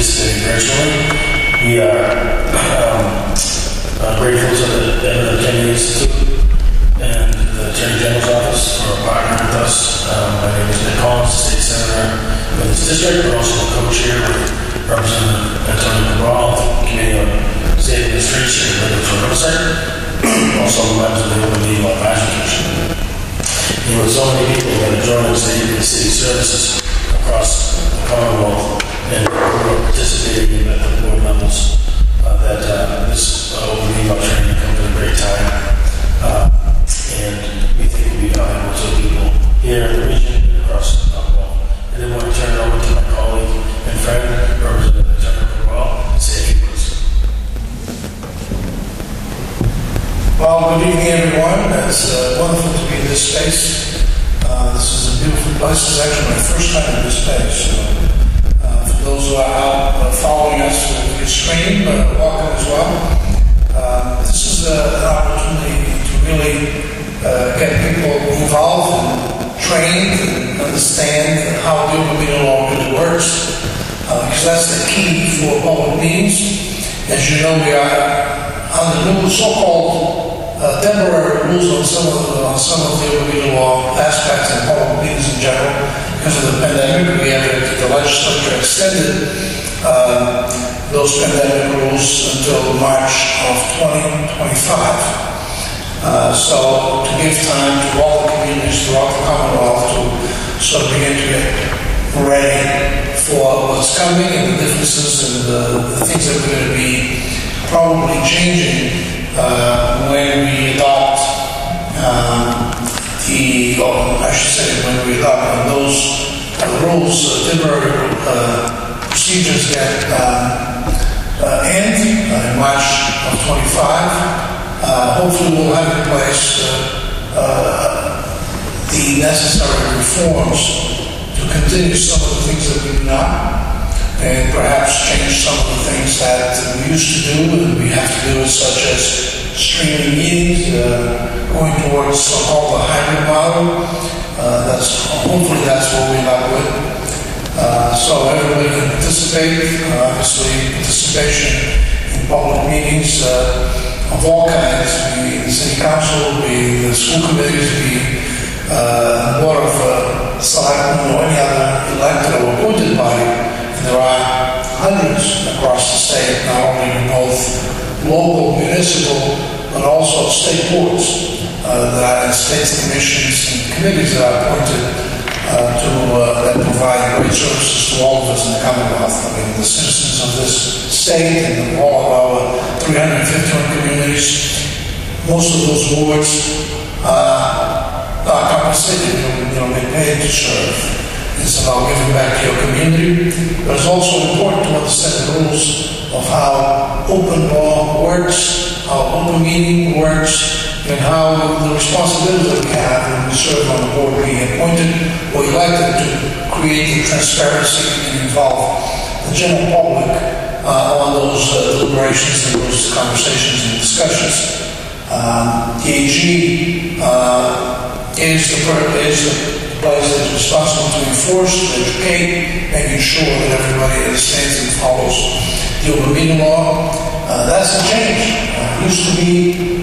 participating virtually. We are grateful to the EMK Institute and the Attorney General's Office for partnering with us. My name is Nick Collins, State Senator of this district, but also the co-chair with Representative Cabral, the Committee on State Administration and Regulatory Oversight, also members of the Open Meeting Law Advisory Commission. With so many people that are joining city services across the Commonwealth and who are participating in the board levels, that this Open Meeting Law training comes at a great time. And we think it will be valuable to people here in the region and across the Commonwealth. And then want to turn it over to my colleague and friend, Representative Cabral, to say a few words. Well, good evening, everyone. It's wonderful to be in this space. This is a beautiful place. This is actually my first time in this space. So, for those who are out following us through stream, welcome as well. This is an opportunity to really get people involved and trained and understand how the Open Meeting Law really works, because that's the key for public meetings. As you know, we are under new so-called temporary rules on some of the Open Meeting Law aspects and public meetings in general. Because of the pandemic, we have the legislature extended those pandemic rules until March of 2025. So to give time to all the communities throughout the Commonwealth to sort of begin to get ready for what's coming and the differences and the things that we're going to be probably changing when we adopt when we adopt those rules, temporary procedures that end in March of 25. Hopefully we'll have in place the necessary reforms to continue some of the things that we do not, and perhaps change some of the things that we used to do and we have to do, such as streaming meetings, going towards so-called the hybrid model. Hopefully that's what we end up with. So everybody can participate. Obviously, participation in public meetings of all kinds, be the city council, be the school committees, be the board of selectmen or any other elected or appointed body. And there are hundreds across the state, not only in both local, municipal, but also state boards that are state commissions and committees that are appointed that provide great services to all of us in the Commonwealth. I mean, the citizens of this state and all of our 351 communities, most of those boards are compensated, get paid to serve. It's about giving back to your community, but it's also important to understand the rules of how open law works, how open meeting works, and how the responsibility that we have when we serve on the board being appointed or elected to create the transparency and involve the general public on those deliberations and those conversations and discussions. The AG is the place that is responsible to enforce, to educate, making sure that everybody understands and follows the Open Meeting Law. That's a change. It used to be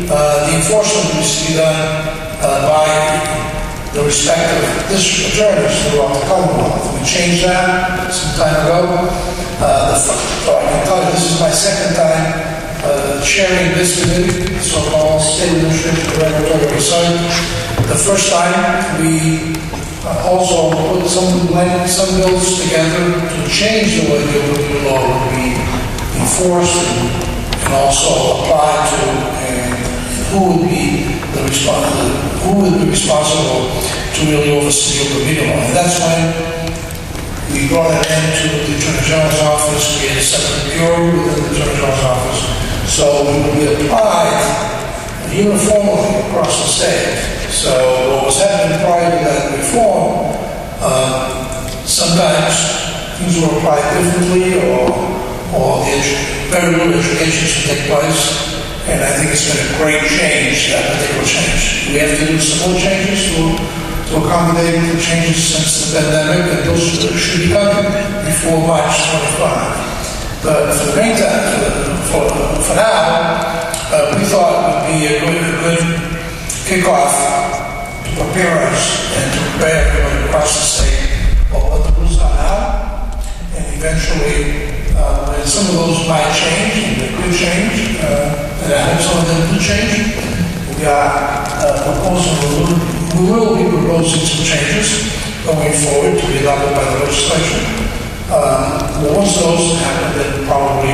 the enforcement used to be done by the respective district attorneys throughout the Commonwealth. We changed that some time ago. So I can tell you this is my second time chairing this committee, so-called State Administration and Regulatory Oversight. The first time we also put some bills together to change the way the Open Meeting Law would be enforced and also apply to, and who would be responsible to really oversee the Open Meeting Law. And that's when we brought it into the Attorney General's office, created a separate bureau within the Attorney General's office, so we would be applied uniformly across the state. So what was happening prior to that reform, sometimes things were applied differently or very little education should take place. And I think it's been a great change, that particular change. We have to do some more changes to accommodate the changes since the pandemic, and those should be coming before March 25. But for the meantime, for now, we thought it would be a good kickoff to prepare us and to prepare everybody across the state of what the rules are now. And eventually, when some of those might change, and they could change, and I hope some of them do change, we will be proposing some changes going forward to be adopted by the legislature. Once those happen, then probably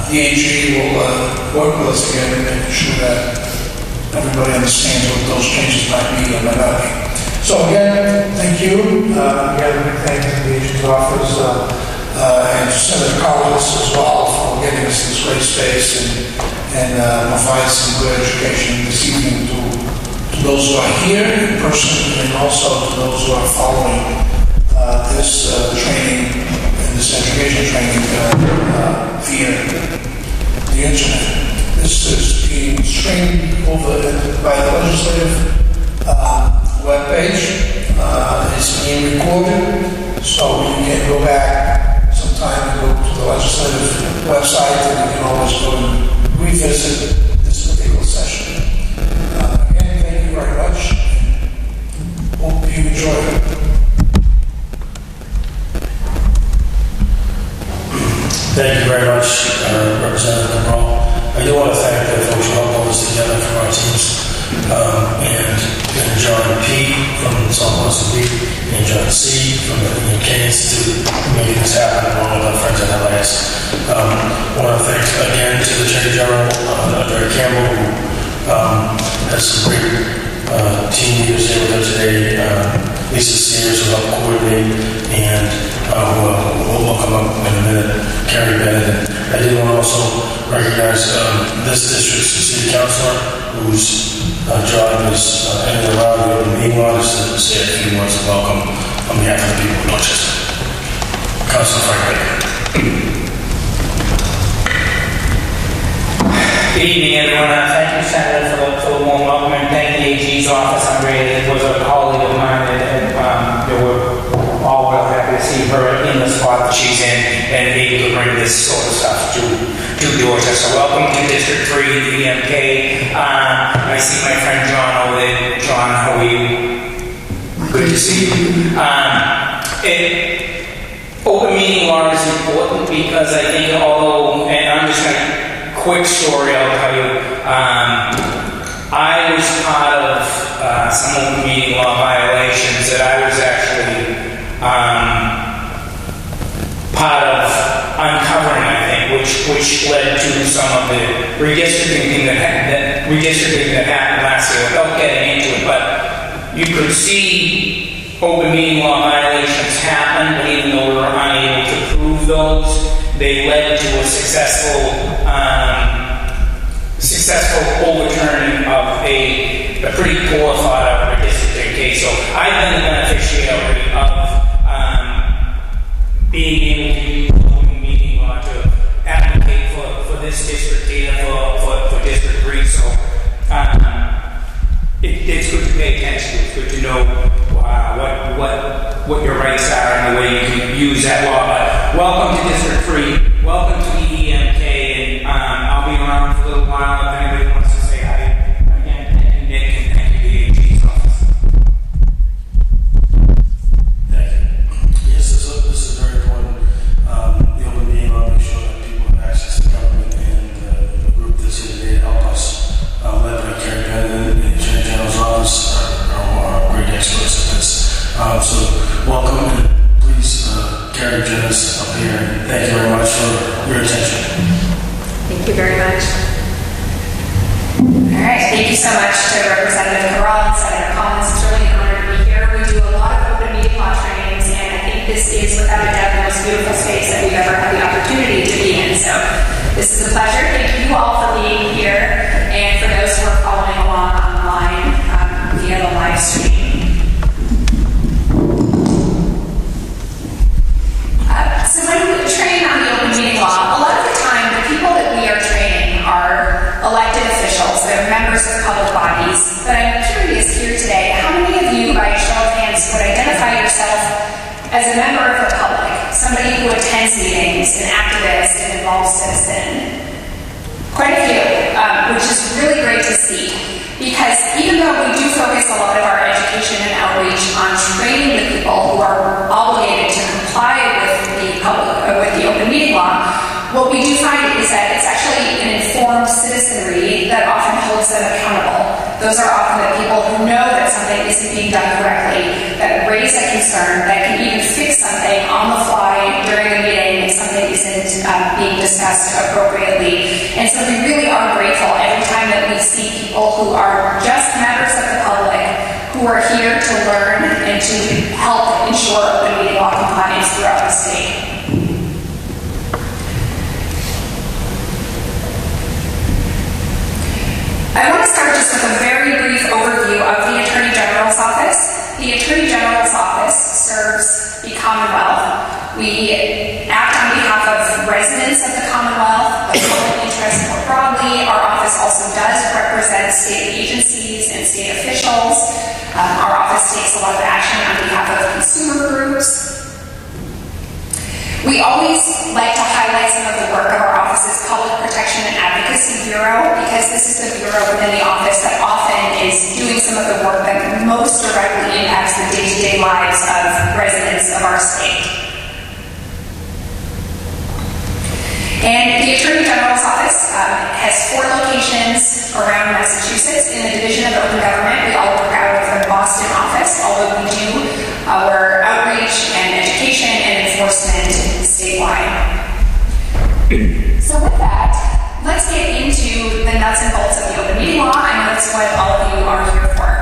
the AG will work with us again and make sure that everybody understands what those changes might be or might not be. So again, thank you. Again, a big thank you to the AG's office and to Senator Collins as well for getting us this great space and provide some good education this evening to those who are here in person and also to those who are following this training and this education training via the internet. This is being streamed over by the legislative webpage. It's being recorded, so you can go back sometime and go to the legislative website, and you can always go and revisit this particular session. Again, thank you very much. Hope you enjoy it. Thank you very much, Representative Cabral. I do want to thank the folks who helped pull this together from our teams, and John P. from Southwestern P. and John C. from the EMK Institute for making this happen, along with our friends at LIS. I want to thank again to the Attorney General, Dr. Campbell, who has some great team leaders here with us today. Lisa Sears, who helped coordinate, and we'll come up in a minute, Carrie Bennett. And I did want to also recognize this district's city councilor, whose job is, and allowed the open meeting law, is to say a few words of welcome on behalf of the people of Dorchester. Councilor Frank Baker. Good evening, everyone. Thank you, Senator, for the warm welcome, and thank the AG's office. It was a colleague of mine, and we're all real happy to see her in the spot that she's in and able to bring this sort of stuff to Dorchester. Welcome to District 3, the EMK. I see my friend John over there. John, how are you? Good to see you. Open meeting law is important because I think, although, and I'm just going to quick story I'll tell you. I was part of some open meeting law violations that I was actually part of uncovering, I think, which led to some of the redistricting that happened last year. Without getting into it, but you could see open meeting law violations happen, but even though we were unable to prove those, they led to a successful overturning of a pretty poor thought out redistricting case. So I've been the beneficiary of being able to use open meeting law to advocate for this district data for District 3. So it's good to pay attention. It's good to know what your rights are and the way you can use that law. But welcome to District 3. Welcome to the EMK, and I'll be around for a little while if anybody wants to say hi. Again, thank you, Nick, and thank you, the AG's office. Thank you. Yes, this is very important. The open meeting law makes sure that people have access to government, and the group that's here today to help us, led by Carrie Bennett and the Attorney General's office, are great experts at this. So welcome, and please, Carrie, join us up here. Thank you very much for your attention. Thank you very much. All right, thank you so much to Representative Cabral and Senator Collins. It's really an honor to be here. We do a lot of open meeting law trainings, and I think this is, without a doubt, the most beautiful space that we've ever had the opportunity to be in. So this is a pleasure. Thank you all for being here, and for those who are following along online via the live stream. So when we train on the open meeting law, a lot of the time the people that we are training are elected officials, they're members of public bodies, but I'm curious here today, how many of you, by a show of hands, would identify yourself as a member of the public? somebody who attends meetings, an activist, an involved citizen. Quite a few, which is really great to see. Because even though we do focus a lot of our education and outreach on training the people who are obligated to comply with the open meeting law, what we do find is that it's actually an informed citizenry that often holds them accountable. Those are often the people who know that something isn't being done correctly, that raise a concern, that can even fix something on the fly during a meeting if something isn't being discussed appropriately. And so we really are grateful every time that we see people who are just members of the public who are here to learn and to help ensure open meeting law compliance throughout the state. I want to start just with a very brief overview of the Attorney General's office. The Attorney General's office serves the Commonwealth. We act on behalf of residents of the Commonwealth, the public interest more broadly. Our office also does represent state agencies and state officials. Our office takes a lot of action on behalf of consumer groups. We always like to highlight some of the work of our office's Public Protection and Advocacy Bureau, because this is the bureau within the office that often is doing some of the work that most directly impacts the day-to-day lives of residents of our state. And the Attorney General's office has 4 locations around Massachusetts in the Division of Open Government. We all work out of the Boston office, although we do our outreach and education and enforcement statewide. So with that, let's get into the nuts and bolts of the open meeting law. I know that's what all of you are here for.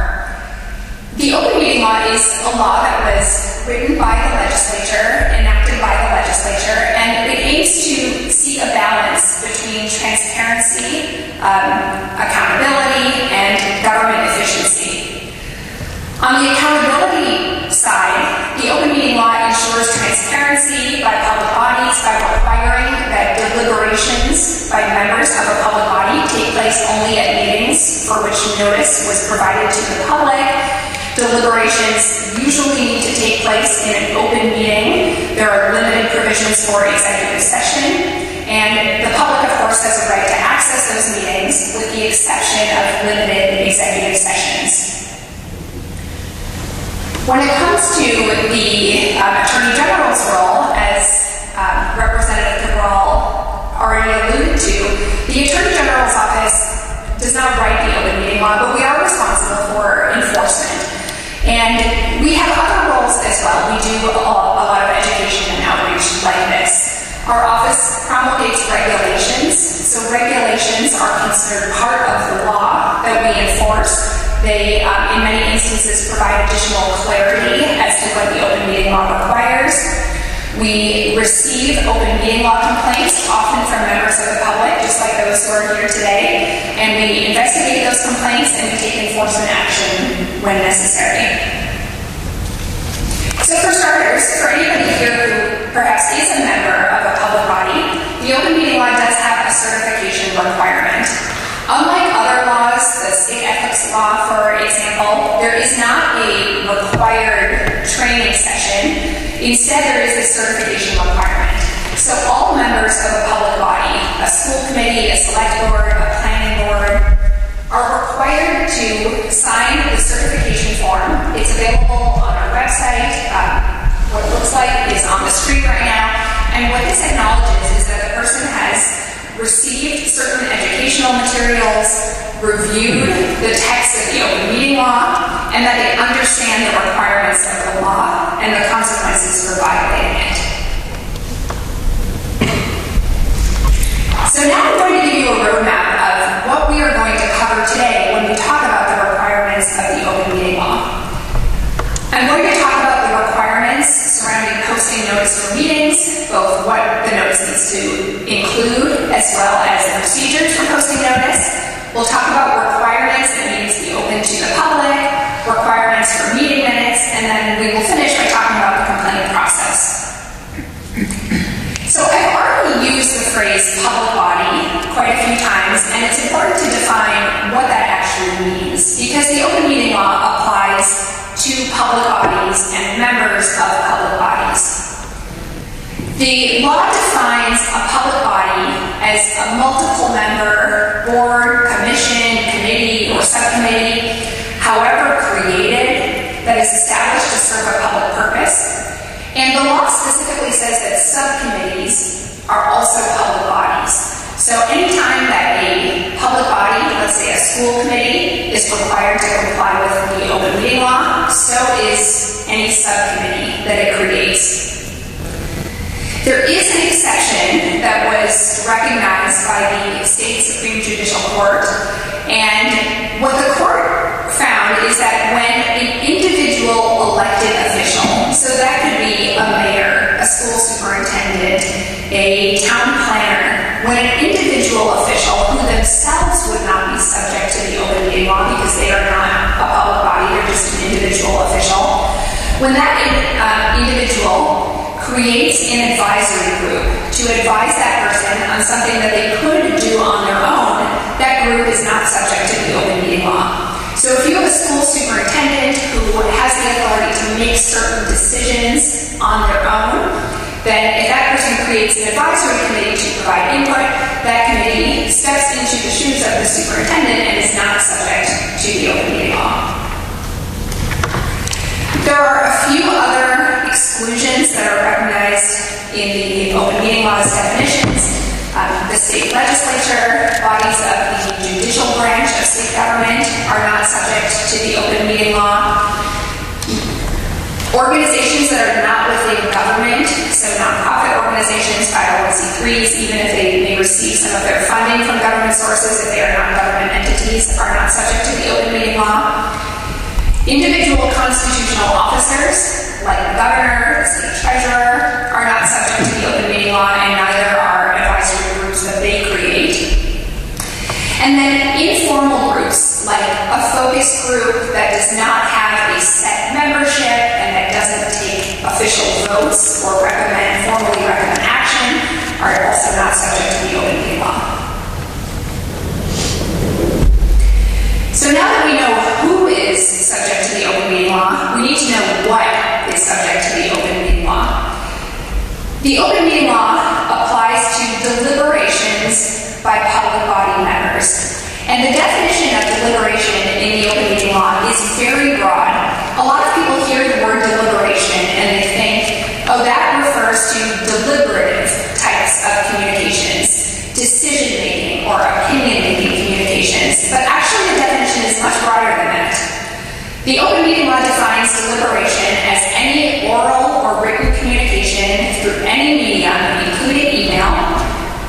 The open meeting law is a law that was written by the legislature, enacted by the legislature, and it aims to seek a balance between transparency, accountability, and government efficiency. On the accountability side, the open meeting law ensures transparency by public bodies by requiring that deliberations by members of a public body take place only at meetings for which notice was provided to the public. Deliberations usually need to take place in an open meeting. There are limited provisions for executive session, and the public, of course, has a right to access those meetings with the exception of limited executive sessions. When it comes to the Attorney General's role, as Representative Cabral already alluded to, the Attorney General's office does not write the open meeting law, but we are responsible for enforcement. And we have other roles as well. We do a lot of education and outreach like this. Our office promulgates regulations, so regulations are considered part of the law that we enforce. They, in many instances, provide additional clarity as to what the open meeting law requires. We receive open meeting law complaints, often from members of the public, just like those who are here today, and we investigate those complaints and we take enforcement action when necessary. So for starters, for anybody here who perhaps is a member of a public body, the open meeting law does have a certification requirement. Unlike other laws, the state ethics law, for example, there is not a required training session. Instead, there is a certification requirement. So all members of a public body, a school committee, a select board, a planning board, are required to sign the certification form. It's available on our website. What it looks like is on the screen right now. And what this acknowledges is that the person has received certain educational materials, reviewed the text of the open meeting law, and that they understand the requirements of the law and the consequences for violating it. So now I'm going to give you a roadmap of what we are going to cover today when we talk about the requirements of the open meeting law. I'm going to talk about the requirements surrounding posting notice for meetings, both what the notice needs to include as well as the procedures for posting notice. We'll talk about requirements that meetings be open to the public, requirements for meeting minutes, and then we will finish by talking about the complaint process. So I've already used the phrase public body quite a few times, and it's important to define what that actually means, because the open meeting law applies to public bodies and members of public bodies. The law defines a public body as a multiple member board, commission, committee, or subcommittee, however created, that is established to serve a public purpose. And the law specifically says that subcommittees are also public bodies. So anytime that a public body, let's say a school committee, is required to comply with the open meeting law, so is any subcommittee that it creates. There is an exception that was recognized by the state Supreme Judicial Court, and what the court found is that when an individual elected official, so that could be a mayor, a school superintendent, a town planner, when an individual official who themselves would not be subject to the open meeting law because they are not a public body, they're just an individual official, when that individual creates an advisory group to advise that person on something that they could do on their own, that group is not subject to the open meeting law. So if you have a school superintendent who has the authority to make certain decisions on their own, then if that person creates an advisory committee to provide input, that committee steps into the shoes of the superintendent and is not subject to the open meeting law. There are a few other exclusions that are recognized in the open meeting law's definitions. The state legislature, bodies of the judicial branch of state government are not subject to the open meeting law. Organizations that are not within government, so nonprofit organizations, 501c3s, even if they may receive some of their funding from government sources, if they are not government entities, are not subject to the open meeting law. Individual constitutional officers, like the governor, the state treasurer, are not subject to the open meeting law, and neither are advisory groups that they create. And then informal groups, like a focus group that does not have a set membership and that doesn't take official votes or formally recommend action, are also not subject to the open meeting law. So now that we know who is subject to the open meeting law, we need to know what is subject to the open meeting law. The open meeting law applies to deliberations by public body members. And the definition of deliberation in the open meeting law is very broad. A lot of people hear the word deliberation and they think, oh, that refers to deliberative types of communications, decision-making or opinion-making communications. But actually the definition is much broader than that. The open meeting law defines deliberation as any oral or written communication through any medium, including email,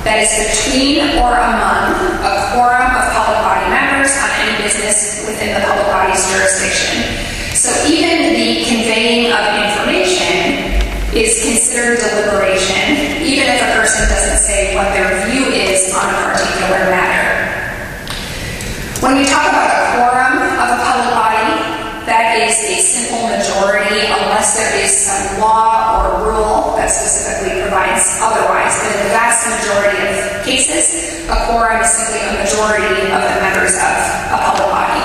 that is between or among a quorum of public body members on any business within the public body's jurisdiction. So even the conveying of information is considered deliberation, even if a person doesn't say what their view is on a particular matter. When we talk about a quorum of a public body, that is a simple majority unless there is some law or rule that specifically provides otherwise. But in the vast majority of cases, a quorum is simply a majority of the members of a public body.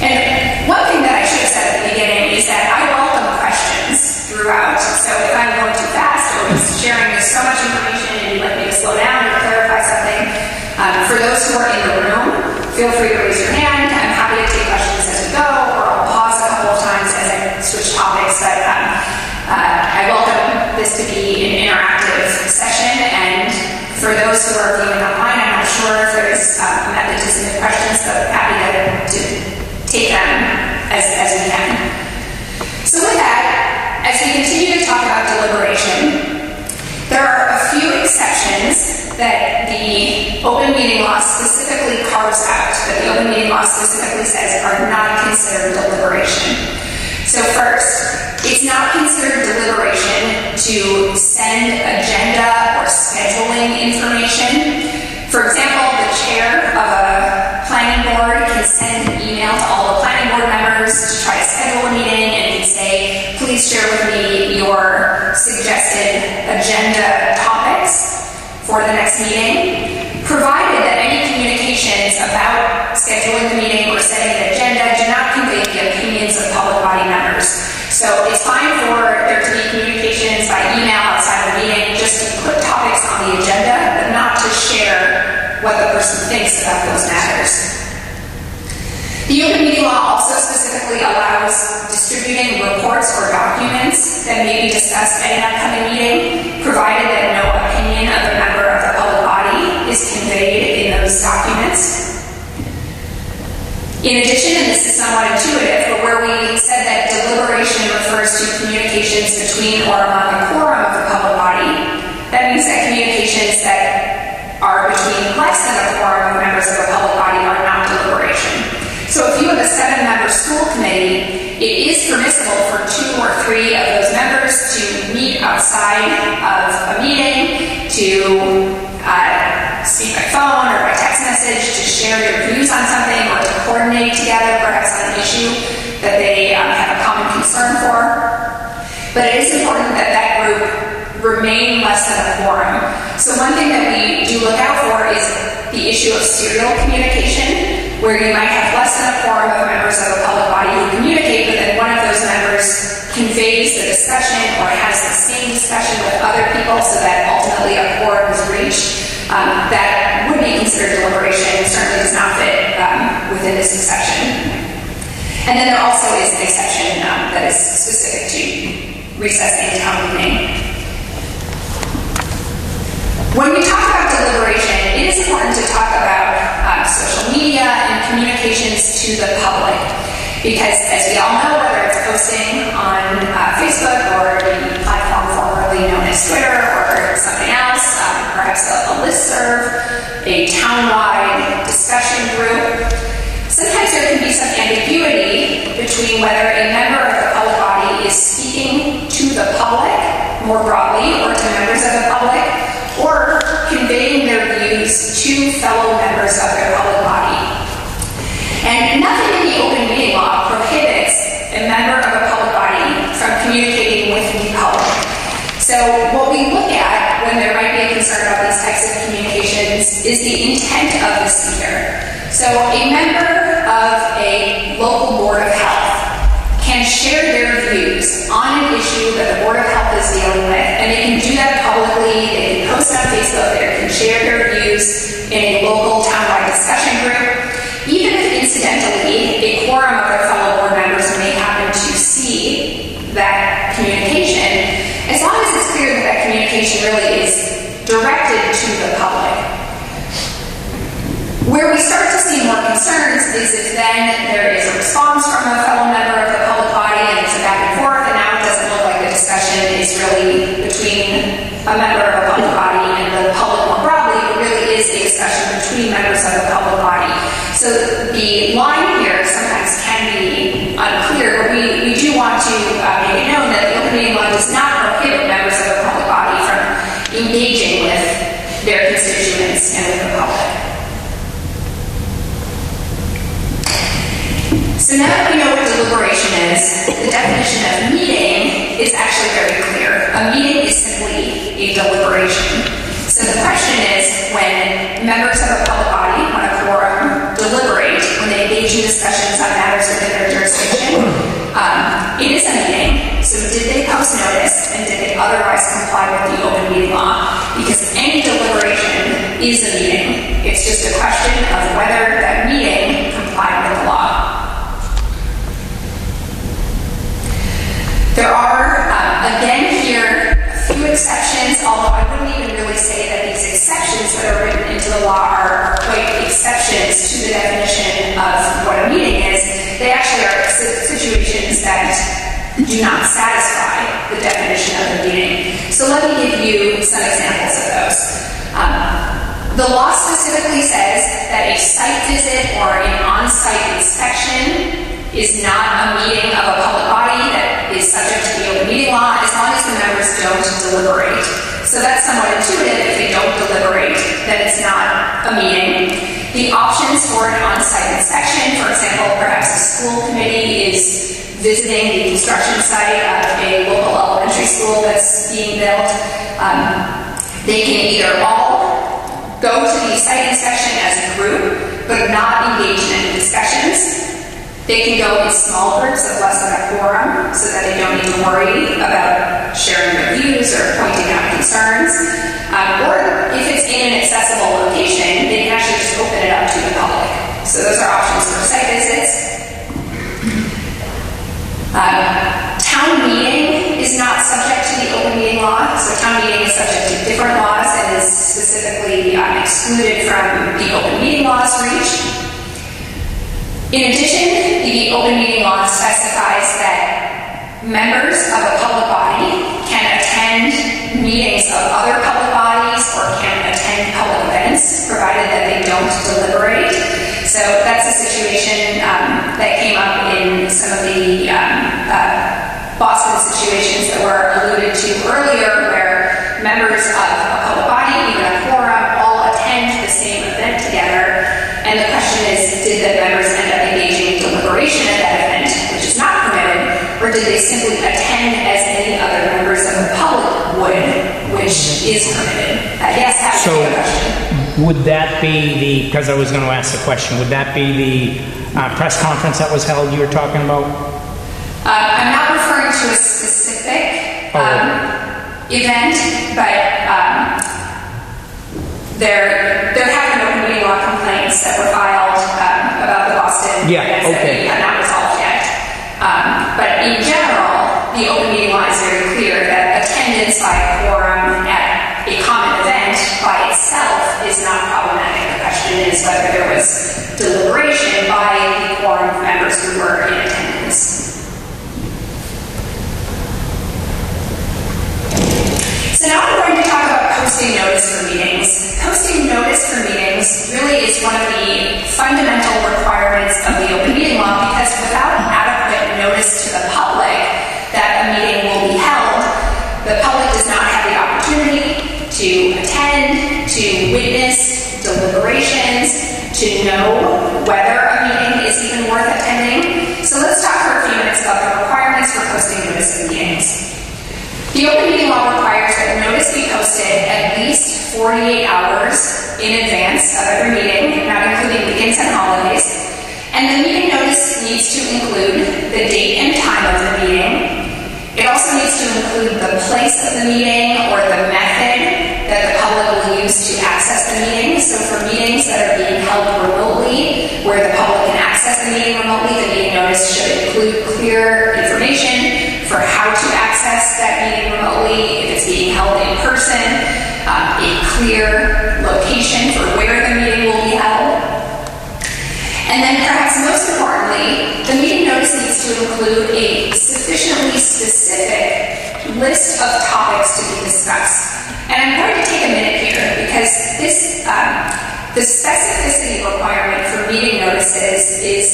And one thing that I should have said at the beginning is that I welcome questions throughout. So if I'm going too fast or sharing so much information and you'd like me to slow down or clarify something, for those who are in the room, feel free to raise your hand. I'm happy to take questions as we go, or I'll pause a couple of times as I switch topics. But I welcome this to be an interactive session, and for those who are viewing online, I'm not sure if there's a method to submit questions, but happy to take them as we can. So with that, as we continue to talk about deliberation, there are a few exceptions that the open meeting law specifically carves out, that the open meeting law specifically says are not considered deliberation. So first, it's not considered deliberation to send agenda or scheduling information. For example, the chair of a planning board can send an email to all the planning board members to try to schedule a meeting and can say, please share with me your suggested agenda topics for the next meeting, provided that any communications about scheduling the meeting or setting an agenda do not convey the opinions of public body members. So it's fine for there to be communication specifically allows distributing reports or documents that may be discussed at an upcoming meeting, provided that no opinion of a member of the public body is conveyed in those documents. In addition, and this is somewhat intuitive, but where we said that deliberation refers to communications between or among a quorum of the public body, that means that communications that are between less than a quorum of members of the public body are not deliberation. So if you have a 7-member school committee, it is permissible for 2 or 3 of those members to meet outside of a meeting, to speak by phone or by text message, to share their views on something, or to coordinate together perhaps on an issue that they have a common concern for. But it is important that that group remain less than a quorum. So one thing that we do look out for is the issue of serial communication, where you might have less than a quorum of members of a public body who communicate, but then one of those members conveys the discussion or has the same discussion with other people so that ultimately a quorum is reached. That would be considered deliberation and certainly does not fit within this exception. And then there also is an exception that is specific to recessing town meeting. When we talk about deliberation, it is important to talk about social media and communications to the public. Because as we all know, whether it's posting on Facebook or the platform formerly known as Twitter or something else, perhaps a listserv, a town-wide discussion group, sometimes there can be some ambiguity between whether a member of the public body is speaking to the public more broadly or to members of the public, or conveying their views to fellow members of their public body. And nothing in the open meeting law prohibits a member of a public body from communicating with the public. So what we look at when there might be a concern about these types of communications is the intent of the speaker. So a member of a local board of health can share their views on an issue that the Board of Health is dealing with, and they can do that publicly, they can post on Facebook, they can share their views in a local town-wide discussion group. Even if incidentally a quorum of their fellow board members may happen to see that communication, as long as it's clear that that communication really is directed to the public. Where we start to see more concerns is if then there is a response from a fellow member of the public body and it's a back and forth, and now it doesn't look like the discussion is really between a member of a public body and the public more broadly. It really is a discussion between members of the public body. So the line here sometimes can be unclear, but we do want to make it known that the open meeting law does not prohibit members of the public body from engaging with their constituents and with the public. So now that we know what deliberation is, the definition of meeting is actually very clear. A meeting is simply a deliberation. So the question is, when members of a public body, when a quorum, deliberate, when they engage in discussions on matters within their jurisdiction, it is a meeting. So did they post notice, and did they otherwise comply with the open meeting law? Because any deliberation is a meeting. It's just a question of whether that meeting complied with the law. There are, again here, a few exceptions, although I wouldn't even really say that these exceptions that are written into the law are quite exceptions to the definition of what a meeting is. They actually are situations that do not satisfy the definition of a meeting. So let me give you some examples of those. The law specifically says that a site visit or an on-site inspection is not a meeting of a public body that is subject to the open meeting law as long as the members don't deliberate. So that's somewhat intuitive. If they don't deliberate, then it's not a meeting. The options for an on-site inspection, for example, perhaps a school committee is visiting the construction site of a local elementary school that's being built. They can either all go to the site inspection as a group, but not engage in any discussions. They can go in small groups of less than a quorum so that they don't need to worry about sharing their views or pointing out concerns. Or if it's in an accessible location, they can actually just open it up to the public. So those are options for site visits. Town meeting is not subject to the open meeting law, so town meeting is subject to different laws and is specifically excluded from the open meeting law's reach. In addition, the open meeting law specifies that members of a public body can attend meetings of other public bodies or can attend public events, provided that they don't deliberate. So that's a situation that came up in some of the Boston situations that were alluded to earlier, where members of a public body, even a quorum, all attend the same event together. And the question is, did the members end up engaging in deliberation at that event, which is not permitted, or did they simply attend as any other members of the public would, which is permitted? Yes, that's the question. Would that be the, because I was going to ask the question, would that be the press conference that was held you were talking about? I'm not referring to a specific event, but there have been open meeting law complaints that were filed about the Boston events that we have not resolved yet. But in general, the open meeting law is very clear that attendance by a quorum at a common event by itself is not problematic. The question is whether there was deliberation by the quorum of members who were in attendance. So now we're going to talk about posting notice for meetings. Posting notice for meetings really is one of the fundamental requirements of the open meeting law, because without adequate notice to the public that a meeting will be held, the public does not have the opportunity to attend, to witness deliberations, to know whether a meeting is even worth attending. So let's talk for a few minutes about the requirements for posting notice of meetings. The open meeting law requires that notice be posted at least 48 hours in advance of every meeting, not including weekends and holidays. And the meeting notice needs to include the date and time of the meeting. It also needs to include the place of the meeting or the method that the public will use to access the meeting. So for meetings that are being held remotely, where the public can access the meeting remotely, the meeting notice should include clear information for how to access that meeting remotely. If it's being held in person, a clear location for where the meeting will be held. And then perhaps most importantly, the meeting notice needs to include a sufficiently specific list of topics to be discussed. And I'm going to take a minute here because this, the specificity requirement for meeting notices is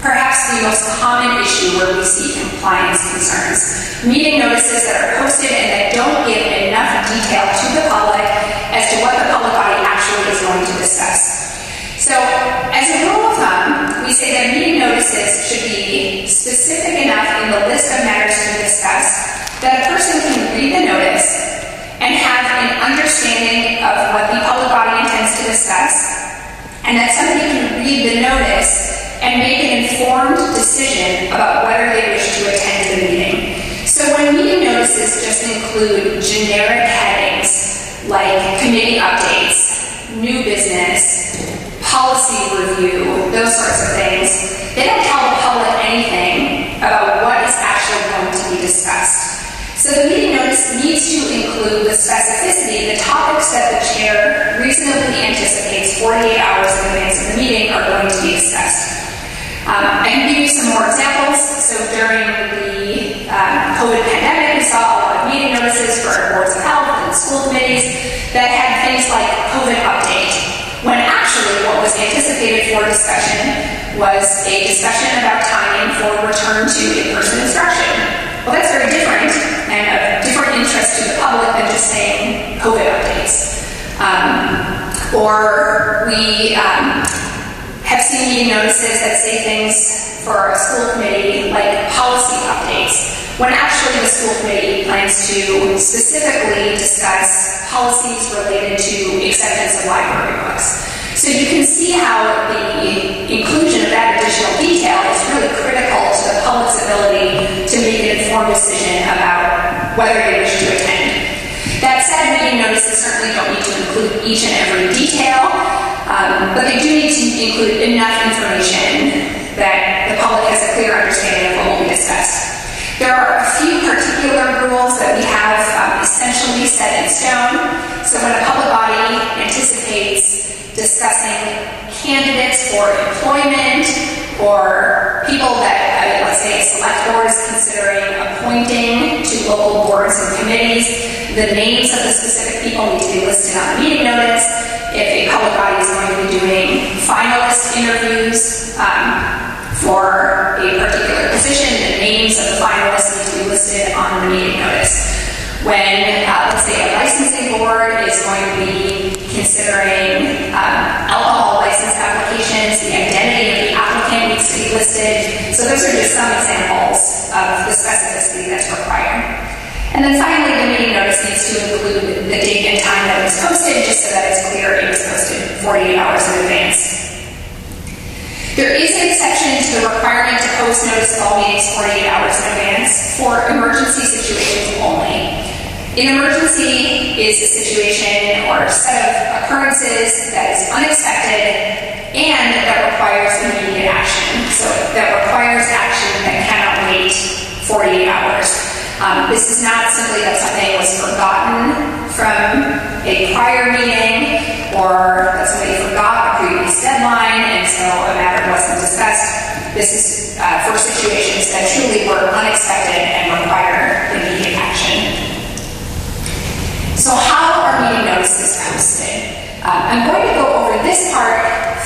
perhaps the most common issue where we see compliance concerns. Meeting notices that are posted and that don't give enough detail to the public as to what the public body actually is going to discuss. So, as a rule of thumb, we say that meeting notices should be specific enough in the list of matters to discuss that a person can read the notice and have an understanding of what the public body intends to discuss, and that somebody can read the notice and make an informed decision about whether they wish to attend the meeting. So when meeting notices just include generic headings like committee updates, new business, policy review, those sorts of things, they don't tell the public anything about what is actually going to be discussed. So the meeting notice needs to include the specificity, the topics that the chair reasonably anticipates 48 hours in advance of the meeting are going to be discussed. I can give you some more examples. So during the COVID pandemic, we saw a lot of meeting notices for boards of health and school committees that had things like COVID update, when actually what was anticipated for discussion was a discussion about timing for return to in-person instruction. Well, that's very different and of different interest to the public than just saying COVID updates. Or we have seen meeting notices that say things for a school committee like policy updates, when actually the school committee plans to specifically discuss policies related to acceptance of library books. So you can see how the inclusion of that additional detail is really critical to the public's ability to make an informed decision about whether they wish to attend. That said, meeting notices certainly don't need to include each and every detail, but they do need to include enough information that the public has a clear understanding of what will be discussed. There are a few particular rules that we have essentially set in stone. So when a public body anticipates discussing candidates for employment or people that, let's say, a select board is considering appointing to local boards and committees, the names of the specific people need to be listed on the meeting notice. If a public body is going to be doing finalist interviews for a particular position, the names of the finalists need to be listed on the meeting notice. When, let's say, a licensing board is going to be considering alcohol license applications, the identity of the applicant needs to be listed. So those are just some examples of the specificity that's required. And then finally, the meeting notice needs to include the date and time that it was posted, just so that it's clear it was posted 48 hours in advance. There is an exception to the requirement to post notice of all meetings 48 hours in advance for emergency situations only. An emergency is a situation or a set of occurrences that is unexpected and that requires immediate action. So that requires action that cannot wait 48 hours. This is not simply that something was forgotten from a prior meeting or that somebody forgot a previous deadline and so a matter wasn't discussed. This is for situations that truly were unexpected and require immediate action. So how are meeting notices posted? I'm going to go over this part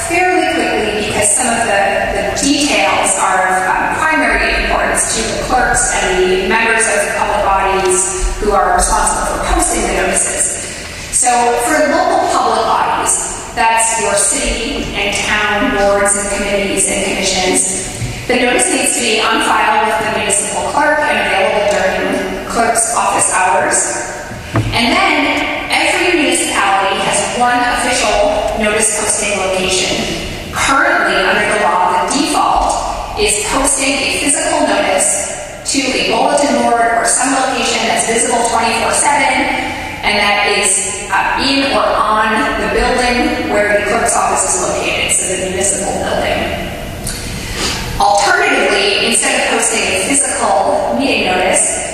fairly quickly because some of the details are of primary importance to the clerks and the members of the public bodies who are responsible for posting the notices. So for local public bodies, that's your city and town boards and committees and commissions, the notice needs to be on file with the municipal clerk and available during clerk's office hours. And then every municipality has one official notice posting location. Currently, under the law, the default is posting a physical notice to a bulletin board or some location that's visible 24/7, and that is in or on the building where the clerk's office is located, so the municipal building. Alternatively, instead of posting a physical meeting notice,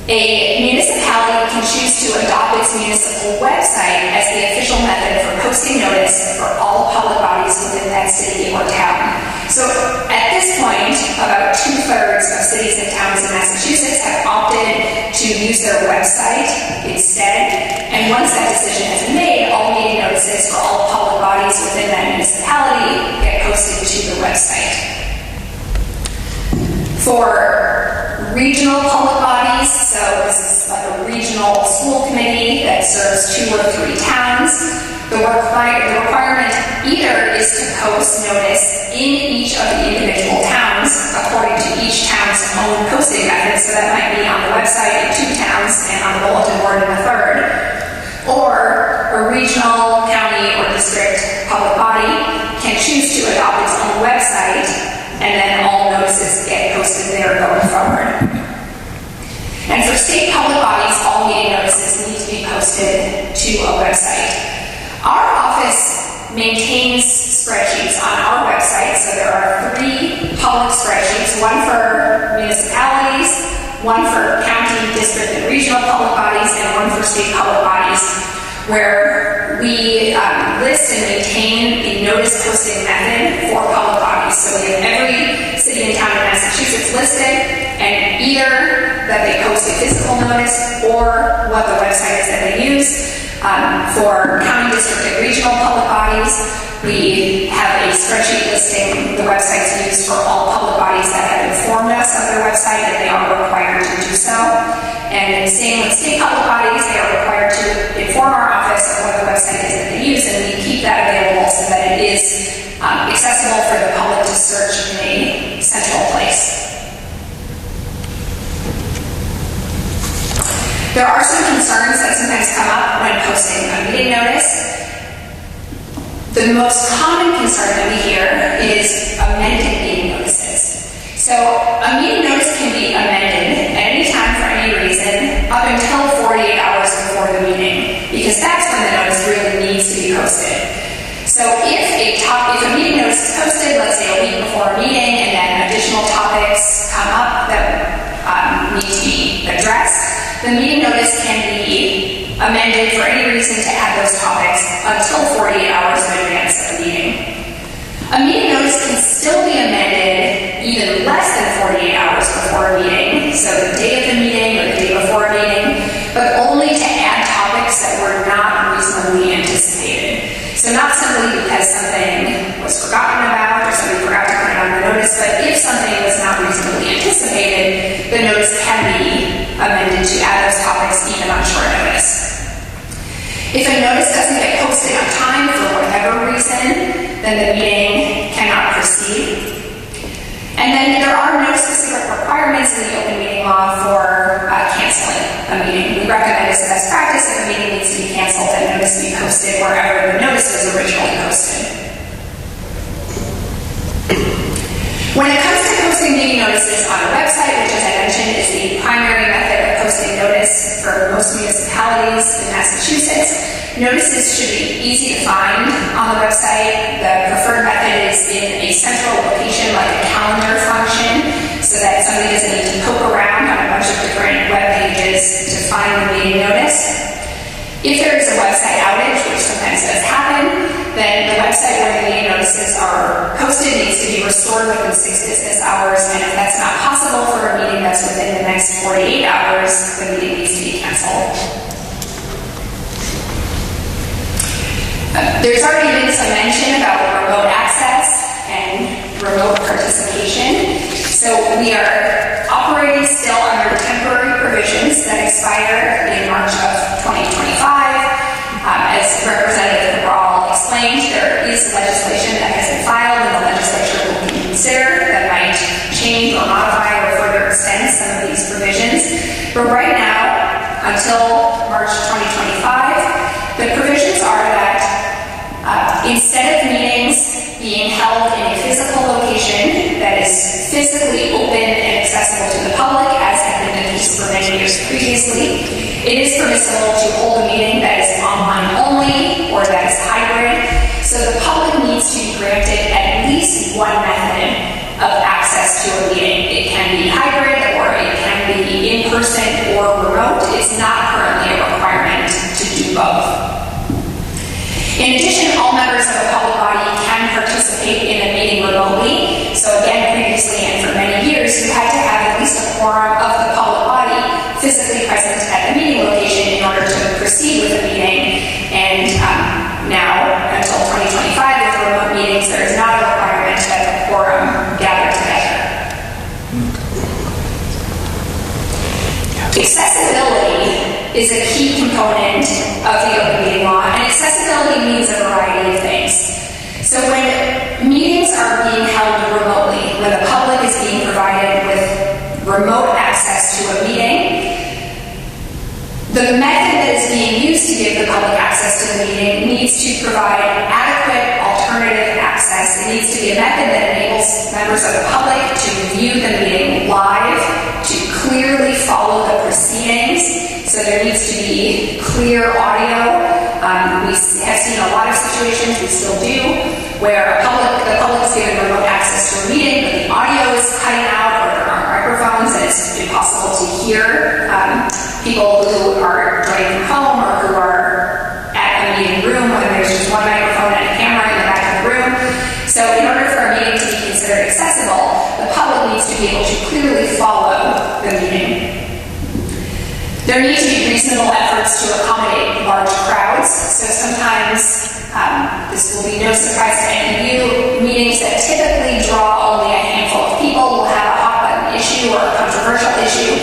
a municipality can choose to adopt its municipal website as the official method for posting notice for all public bodies within that city or town. So at this point, about 2/3 of cities and towns in Massachusetts have opted to use their website instead. And once that decision has been made, all meeting notices for all public bodies within that municipality get posted to the website. For regional public bodies, so this is like a regional school committee that serves 2 or 3 towns, the requirement either is to post notice in each of the individual towns according to each town's own posting method, so that might be on the website in 2 towns and on the bulletin board in the 3rd, or a regional, county, or district public body can choose to adopt its own website, and then all notices get posted there going forward. And for state public bodies, all meeting notices need to be posted to a website. Our office maintains spreadsheets on our website, so there are 3 public spreadsheets, one for municipalities, one for county, district, and regional public bodies, and one for state public bodies, where we list and maintain the notice posting method for public bodies. So we have every city and town in Massachusetts listed, and either that they post a physical notice or what the website is that they use. For county, district, and regional public bodies, we have a spreadsheet listing the websites used for all public bodies that have informed us of their website that they are required to do so. And same with state public bodies, they are required to inform our office of what the website is that they use, and we keep that available so that it is accessible for the public to search in a central place. There are some concerns that sometimes come up when posting a meeting notice. The most common concern that we hear is amended meeting notices. So a meeting notice can be amended at any time for any reason up until 48 hours before the meeting, because that's when the notice really needs to be posted. So if a meeting notice is posted, let's say a week before a meeting, and then additional topics come up that need to be addressed, the meeting notice can be amended for any reason to add those topics until 48 hours in advance of the meeting. A meeting notice can still be amended even less than 48 hours before a meeting, so the day of the meeting or the day before a meeting, but only to add topics that were not reasonably anticipated. So not simply because something was forgotten about or somebody forgot to put it on the notice, but if something was not reasonably anticipated, the notice can be amended to add those topics even on short notice. If a notice doesn't get posted on time for whatever reason, then the meeting cannot proceed. And then there are no specific requirements in the open meeting law for canceling a meeting. We recommend as a best practice if a meeting needs to be canceled, that notice be posted wherever the notice was originally posted. When it comes to posting meeting notices on a website, which as I mentioned is the primary method of posting notice for most municipalities in Massachusetts, notices should be easy to find on the website. The preferred method is in a central location like a calendar function, so that somebody doesn't need to poke around on a bunch of different web pages to find the meeting notice. If there is a website outage, which sometimes does happen, then the website where the meeting notices are posted needs to be restored within 6 business hours, and if that's not possible for a meeting that's within the next 48 hours, the meeting needs to be canceled. There's already been some mention about remote access and remote participation. So we are operating still under temporary provisions that expire in March of 2025. As Representative Cabral explained, there is legislation that has been filed and the legislature will consider that might change or modify or further extend some of these provisions. But right now, until March 2025, the provisions are that instead of meetings being held in a physical location that is physically open and accessible to the public, as had been the case for many years previously, it is permissible to hold a meeting that is online only or that is hybrid. So the public needs to be granted at least one method of access to a meeting. It can be hybrid or it can be in person or remote. It's not currently a requirement to do both. In addition, all members of a public body can participate in a meeting remotely. So again, previously and for many years, you had to have at least a quorum of the public body physically present at the meeting location in order to proceed with the meeting. And now, until 2025, with remote meetings, there is not a requirement that the quorum gather together. Accessibility is a key component of the open meeting law, and accessibility means a variety of things. So when meetings are being held remotely, when the public is being provided with remote access to a meeting, the method that is being used to give the public access to the meeting needs to provide adequate alternative access. It needs to be a method that enables members of the public to view the meeting live, to clearly follow the proceedings. So there needs to be clear audio. We have seen a lot of situations, we still do, where the public is given remote access to a meeting, but the audio is cutting out or there aren't microphones and it's impossible to hear people who are joining from home or who are at a meeting room when there's just one microphone and a camera in the back of the room. So in order for a meeting to be considered accessible, the public needs to be able to clearly follow the meeting. There need to be reasonable efforts to accommodate large crowds. So sometimes, this will be no surprise to any of you, meetings that typically draw only a handful of people will have a hot button issue or a controversial issue,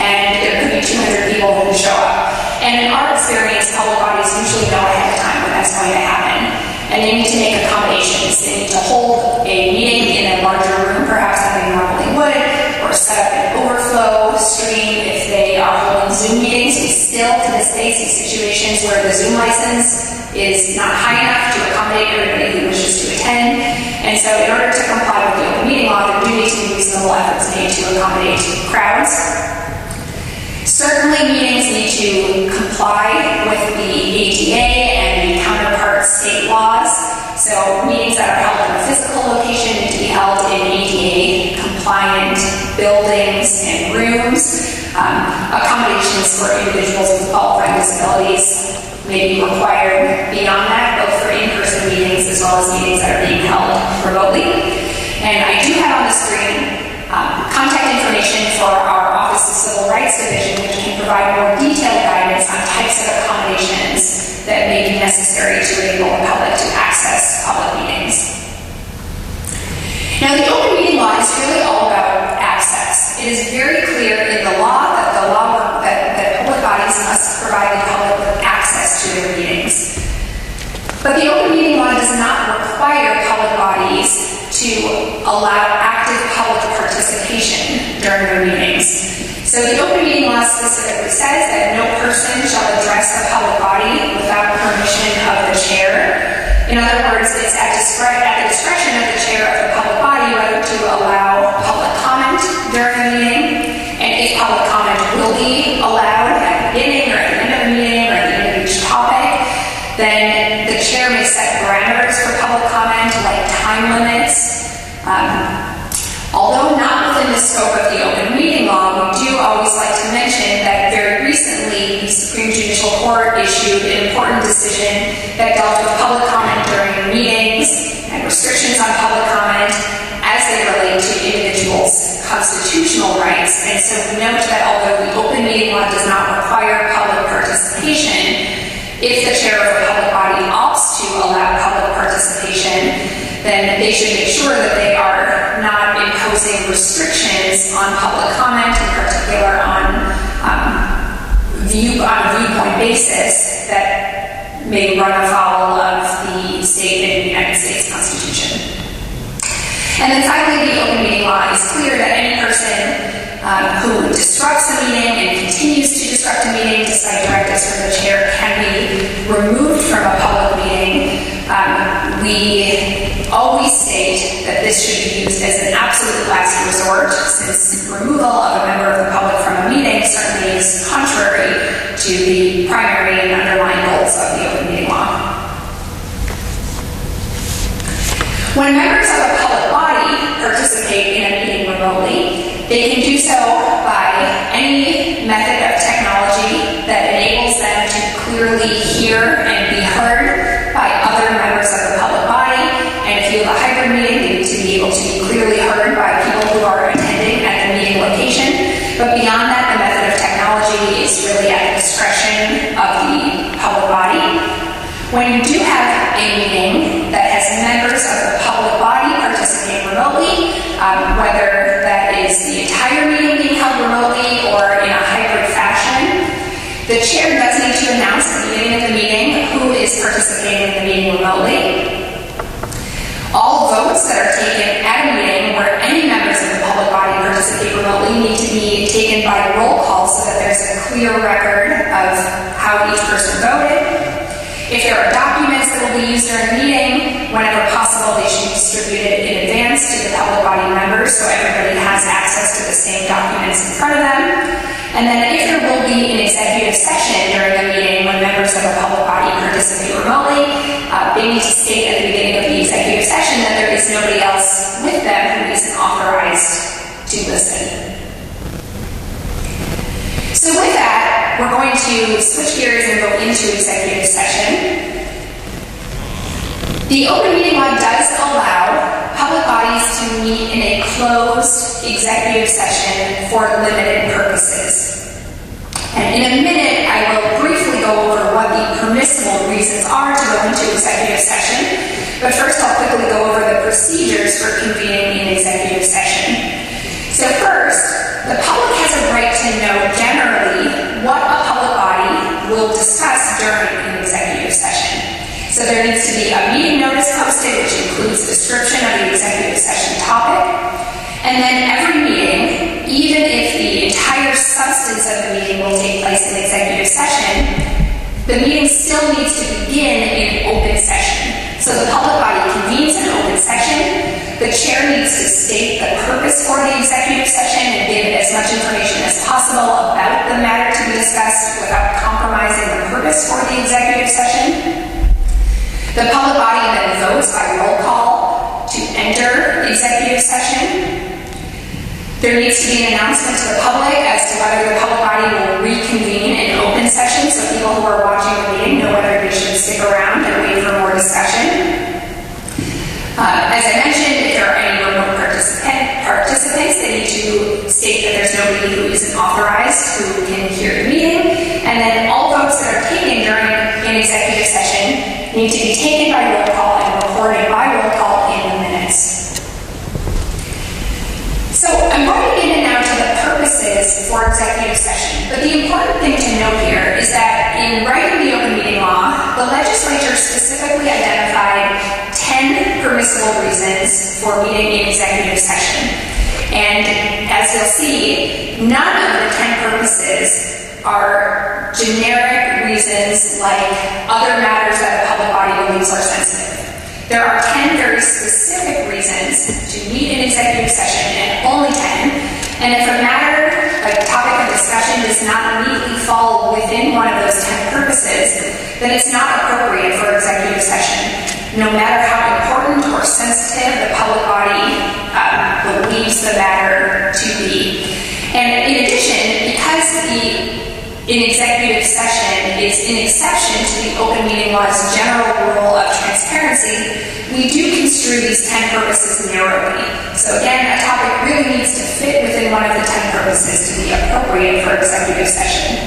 and there could be 200 people who show up. And in our experience, public bodies usually know ahead of time when that's going to happen. And they need to make accommodations. They need to hold a meeting in a larger room, perhaps than they normally would, or set up an overflow stream if they are holding Zoom meetings. We still, to this day, see situations where the Zoom license is not high enough to accommodate everybody who wishes to attend. And so in order to comply with the open meeting law, there do need to be reasonable efforts made to accommodate crowds. Certainly, meetings need to comply with the ADA and the counterpart state laws. So So meetings that are held in a physical location need to be held in ADA compliant buildings and rooms. Accommodations for individuals with qualifying disabilities may be required beyond that, both for in-person meetings as well as meetings that are being held remotely. And I do have on the screen contact information for our Office of Civil Rights Division, which can provide more detailed guidance on types of accommodations that may be necessary to enable the public to access public meetings. Now, the open meeting law is really all about access. It is very clear in the law that public bodies must provide the public with access to their meetings. But the open meeting law does not require public bodies to allow active public participation during their meetings. So the open meeting law specifically says that no person shall address a public body without permission of the chair. In other words, it's at the discretion of the chair of the public body whether to allow public comment during the meeting, and if public comment will be allowed at the beginning or at the end of the meeting or at the end of each topic, then the chair may set parameters for public comment, like time limits. Although not within the scope of the open meeting law, we do always like to mention that very recently the Supreme Judicial Court issued an important decision that dealt with public comment during meetings and restrictions on public comment as they relate to individuals' constitutional rights. And so we note that although the open meeting law does not require public participation, if the chair of a public body opts to allow public participation, then they should make sure that they are not imposing restrictions on public comment, in particular on a viewpoint basis that may run afoul of the state and United States Constitution. And then finally, the open meeting law is clear that any person who disrupts a meeting and continues to disrupt a meeting to cite directives from the chair can be removed from a public meeting. We always state that this should be used as an absolute last resort, since removal of a member of the public from a meeting certainly is contrary to the primary and underlying goals of the open meeting law. When members of a public body participate in a meeting remotely, they can do so by any method of technology that enables them to clearly hear and be heard by other members of the public body. And if you have a hybrid meeting, they need to be able to be clearly heard by people who are attending at the meeting location. But beyond that, the method of technology is really at the discretion of the public body. When you do have a meeting that has members of the public body participating remotely, whether that is the entire meeting being held remotely or in a hybrid fashion, the chair does need to announce at the beginning of the meeting who is participating in the meeting remotely. All votes that are taken at a meeting where any members of the public body participate remotely need to be taken by roll call so that there's a clear record of how each person voted. If there are documents that will be used during the meeting, whenever possible, they should be distributed in advance to the public body members so everybody has access to the same documents in front of them. And then if there will be an executive session during a meeting when members of a public body participate remotely, they need to state at the beginning of the executive session that there is nobody else with them who isn't authorized to listen. So with that, we're going to switch gears and go into executive session. The open meeting law does allow public bodies to meet in a closed executive session for limited purposes. And in a minute, I will briefly go over what the permissible reasons are to go into executive session. But first, I'll quickly go over the procedures for convening an executive session. So first, the public has a right to know generally what a public body will discuss during an executive session. So there needs to be a meeting notice posted, which includes a description of the executive session topic. And then every meeting, even if the entire substance of the meeting will take place in executive session, the meeting still needs to begin in open session. So the public body convenes an open session. The chair needs to state the purpose for the executive session and give as much information as possible about the matter to be discussed without compromising the purpose for the executive session. The public body then votes by roll call to enter executive session. There needs to be an announcement to the public as to whether the public body will reconvene in open session, so people who are watching the meeting know whether they should stick around and wait for more discussion. As I mentioned, if there are any remote participants, they need to state that there's nobody who isn't authorized who can hear the meeting. And then all votes that are taken during an executive session need to be taken by roll call and reported by roll call in the minutes. So I'm going to get in now to the purposes for executive session. But the important thing to note here is that in writing the open meeting law, the legislature specifically identified 10 permissible reasons for meeting in executive session. And as you'll see, none of the 10 purposes are generic reasons like other matters that the public body believes are sensitive. There are 10 very specific reasons to meet in executive session, and only 10. And if a matter, like a topic of discussion, does not neatly fall within one of those 10 purposes, then it's not appropriate for executive session, no matter how important or sensitive the public body believes the matter to be. And in addition, because an executive session is an exception to the open meeting law's general rule of transparency, we do construe these 10 purposes narrowly. So again, a topic really needs to fit within one of the 10 purposes to be appropriate for executive session.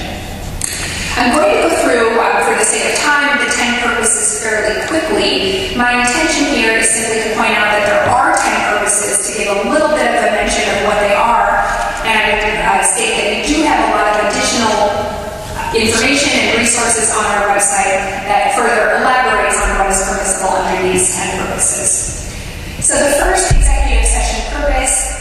I'm going to go through, for the sake of time, the 10 purposes fairly quickly. My intention here is simply to point out that there are 10 purposes, to give a little bit of a mention of what they are, and state that we do have a lot of additional information and resources on our website that further elaborates on what is permissible under these 10 purposes. So the first executive session purpose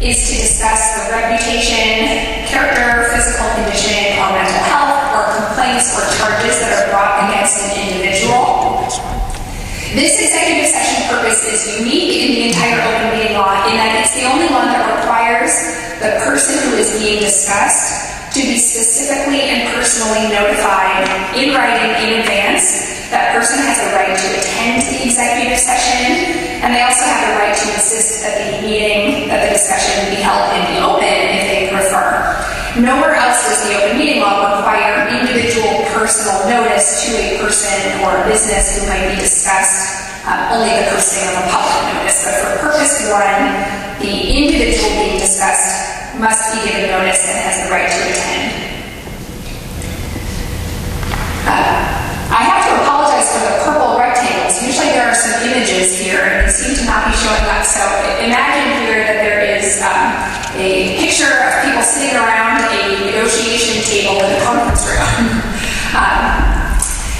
is to discuss the reputation, character, physical condition, or mental health, or complaints or charges that are brought against an individual. This executive session purpose is unique in the entire open meeting law in that it's the only one that requires the person who is being discussed to be specifically and personally notified in writing in advance. That person has the right to attend the executive session, and they also have the right to insist that the discussion be held in the open if they prefer. Nowhere else does the open meeting law require individual personal notice to a person or a business who might be discussed, only the posting of a public notice. But for purpose one, the individual being discussed must be given notice and has the right to attend. I have to apologize for the purple rectangles. Usually there are some images here and they seem to not be showing up. So imagine here that there is a picture of people sitting around a negotiation table in a conference room.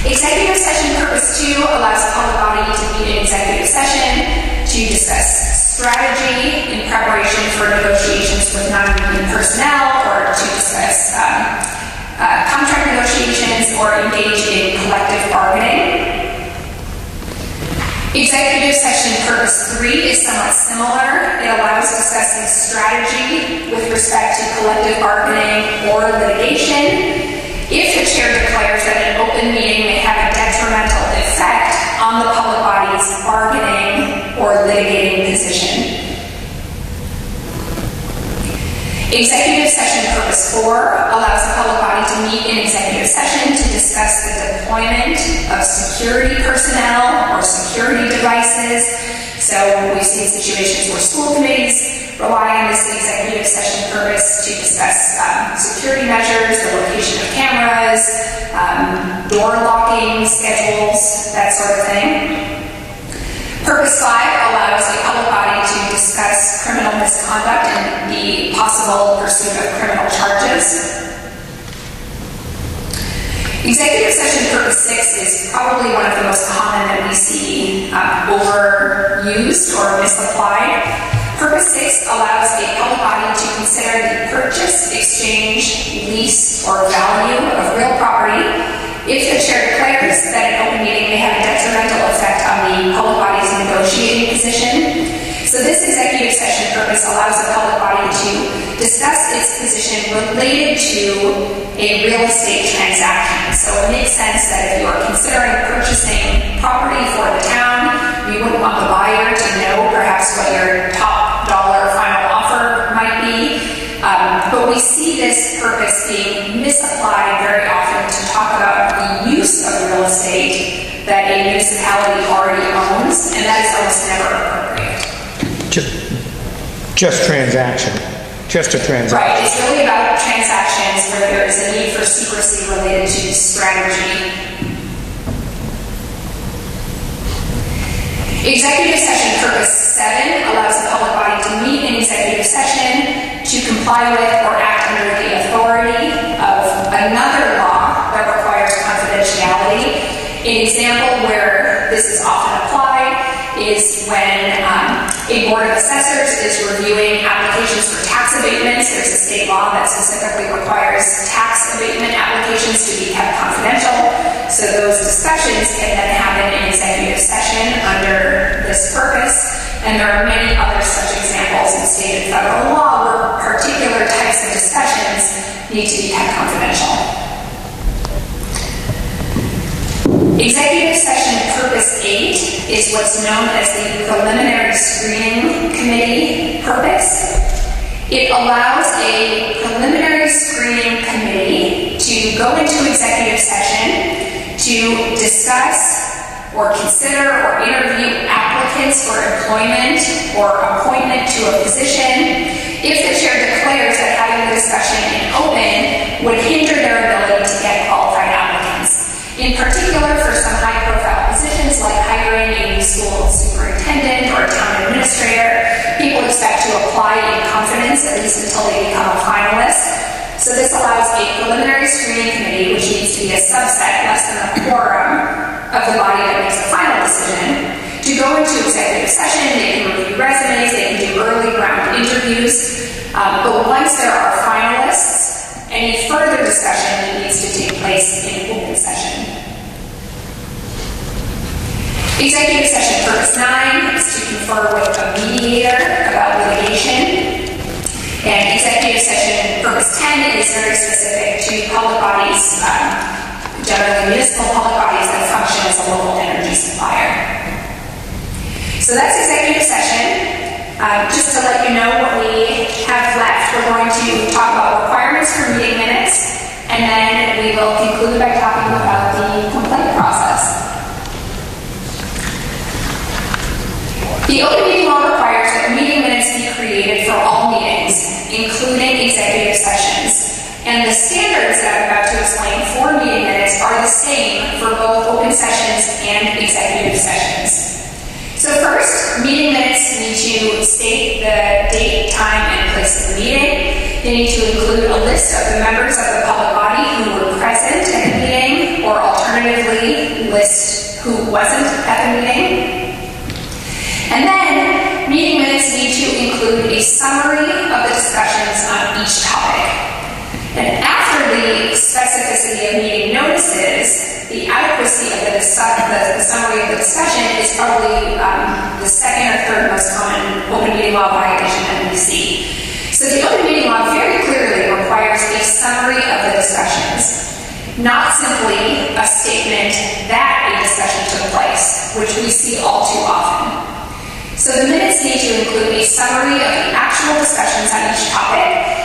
Executive session purpose 2 allows the public body to meet in executive session to discuss strategy in preparation for negotiations with non-union personnel, or to discuss contract negotiations, or engage in collective bargaining. Executive session purpose 3 is somewhat similar. It allows discussing strategy with respect to collective bargaining or litigation if the chair declares that an open meeting may have a detrimental effect on the public body's bargaining or litigating position. Executive session purpose 4 allows the public body to meet in executive session to discuss the deployment of security personnel or security devices. So we've seen situations where school committees rely on this executive session purpose to discuss security measures, the location of cameras, door locking schedules, that sort of thing. Purpose 5 allows the public body to discuss criminal misconduct and the possible pursuit of criminal charges. Executive session purpose 6 is probably one of the most common that we see overused or misapplied. Purpose 6 allows a public body to consider the purchase, exchange, lease, or value of real property if the chair declares that an open meeting may have a detrimental effect on the public body's negotiating position. So this executive session purpose allows the public body to discuss its position related to a real estate transaction. So it makes sense that if you are considering purchasing property for the town, you wouldn't want the buyer to know perhaps what your top dollar final offer might be. But we see this purpose being misapplied very often to talk about the use of real estate that a municipality already owns, and that is almost never appropriate. Just transaction. Just a transaction. Right, it's really about transactions where there is a need for secrecy related to strategy. Executive session purpose 7 allows the public body to meet in executive session to comply with or act under the authority of another law that requires confidentiality. An example where this is often applied is when a board of assessors is reviewing applications for tax abatements. There's a state law that specifically requires tax abatement applications to be kept confidential. So those discussions can then happen in executive session under this purpose. And there are many other such examples in state and federal law where particular types of discussions need to be kept confidential. Executive session purpose 8 is what's known as the preliminary screening committee purpose. It allows a preliminary screening committee to go into executive session to discuss or consider or interview applicants for employment or appointment to a position if the chair declares that having the discussion in open would hinder their ability to get qualified applicants. In particular, for some high-profile positions like hiring a new school superintendent or a town administrator, people expect to apply in confidence, at least until they become a finalist. So this allows a preliminary screening committee, which needs to be a subset, less than a quorum of the body that makes the final decision, to go into executive session. They can review resumes, they can do early round interviews, but once there are finalists, any further discussion needs to take place in open session. Executive session purpose 9 is to confer with a mediator about litigation. And executive session purpose 10 is very specific to public bodies, generally municipal public bodies that function as a local energy supplier. So that's executive session. Just to let you know what we have left, we're going to talk about requirements for meeting minutes, and then we will conclude by talking about the complaint process. The open meeting law requires that meeting minutes be created for all meetings, including executive sessions. And the standards that I'm about to explain for meeting minutes are the same for both open sessions and executive sessions. So first, meeting minutes need to state the date, time, and place of the meeting. They need to include a list of the members of the public body who were present at the meeting, or alternatively, list who wasn't at the meeting. And then, meeting minutes need to include a summary of the discussions on each topic. And after the specificity of meeting notices, the adequacy of the summary of the discussion is probably the second or third most common open meeting law violation that we see. So the open meeting law very clearly requires a summary of the discussions, not simply a statement that a discussion took place, which we see all too often. So the minutes need to include a summary of the actual discussions on each topic.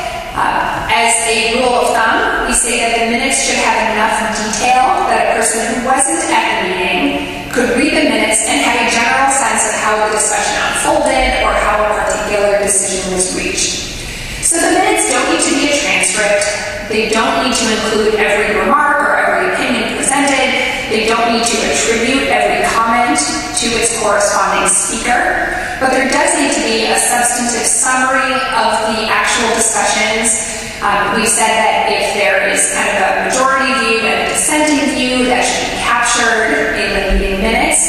As a rule of thumb, we say that the minutes should have enough detail that a person who wasn't at the meeting could read the minutes and have a general sense of how the discussion unfolded or how a particular decision was reached. So the minutes don't need to be a transcript. They don't need to include every remark or every opinion presented. They don't need to attribute every comment to its corresponding speaker. But there does need to be a substantive summary of the actual discussions. We've said that if there is kind of a majority view and a dissenting view, that should be captured in the meeting minutes.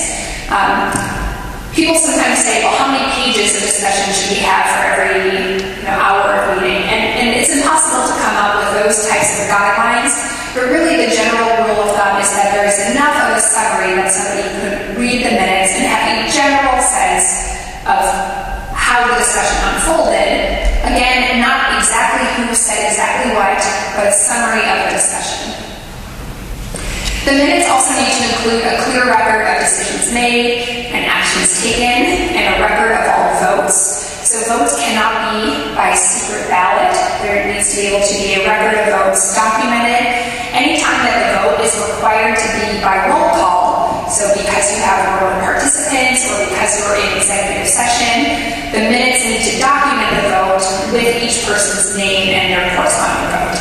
People sometimes say, well, how many pages of discussion should we have for every hour of meeting? And it's impossible to come up with those types of guidelines. But really the general rule of thumb is that there is enough of a summary that somebody could read the minutes and have a general sense of how the discussion unfolded. Again, not exactly who said exactly what, but a summary of the discussion. The minutes also need to include a clear record of decisions made and actions taken, and a record of all votes. So votes cannot be by secret ballot. There needs to be able to be a record of votes documented. Anytime that the vote is required to be by roll call, so because you have more participants or because you're in executive session, the minutes need to document the vote with each person's name and their corresponding vote.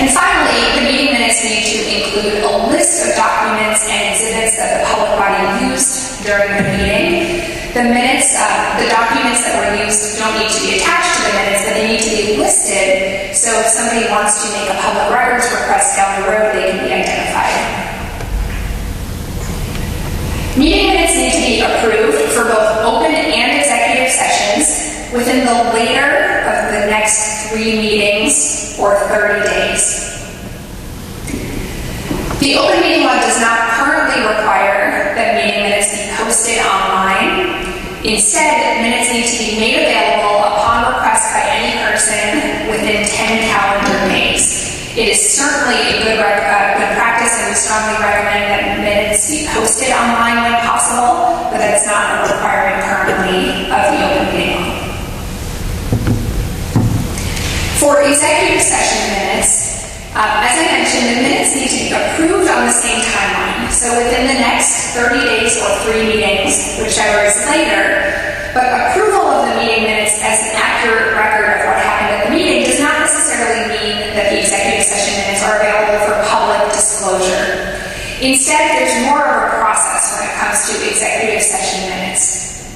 And finally, the meeting minutes need to include a list of documents and exhibits that the public body used during the meeting. The minutes, the documents that were used don't need to be attached to the minutes, but they need to be listed, so if somebody wants to make a public records request down the road, they can be identified. Meeting minutes need to be approved for both open and executive sessions within the later of the next 3 meetings or 30 days. The open meeting law does not currently require that meeting minutes be posted online. Instead, minutes need to be made available upon request by any person within 10 calendar days. It is certainly a good practice, and we strongly recommend that minutes be posted online when possible, but that's not a requirement currently of the open meeting law. For executive session minutes, as I mentioned, the minutes need to be approved on the same timeline. So within the next 30 days or 3 meetings, whichever is later, but approval of the meeting minutes as an accurate record of what happened at the meeting does not necessarily mean that the executive session minutes are available for public disclosure. Instead, there's more of a process when it comes to executive session minutes.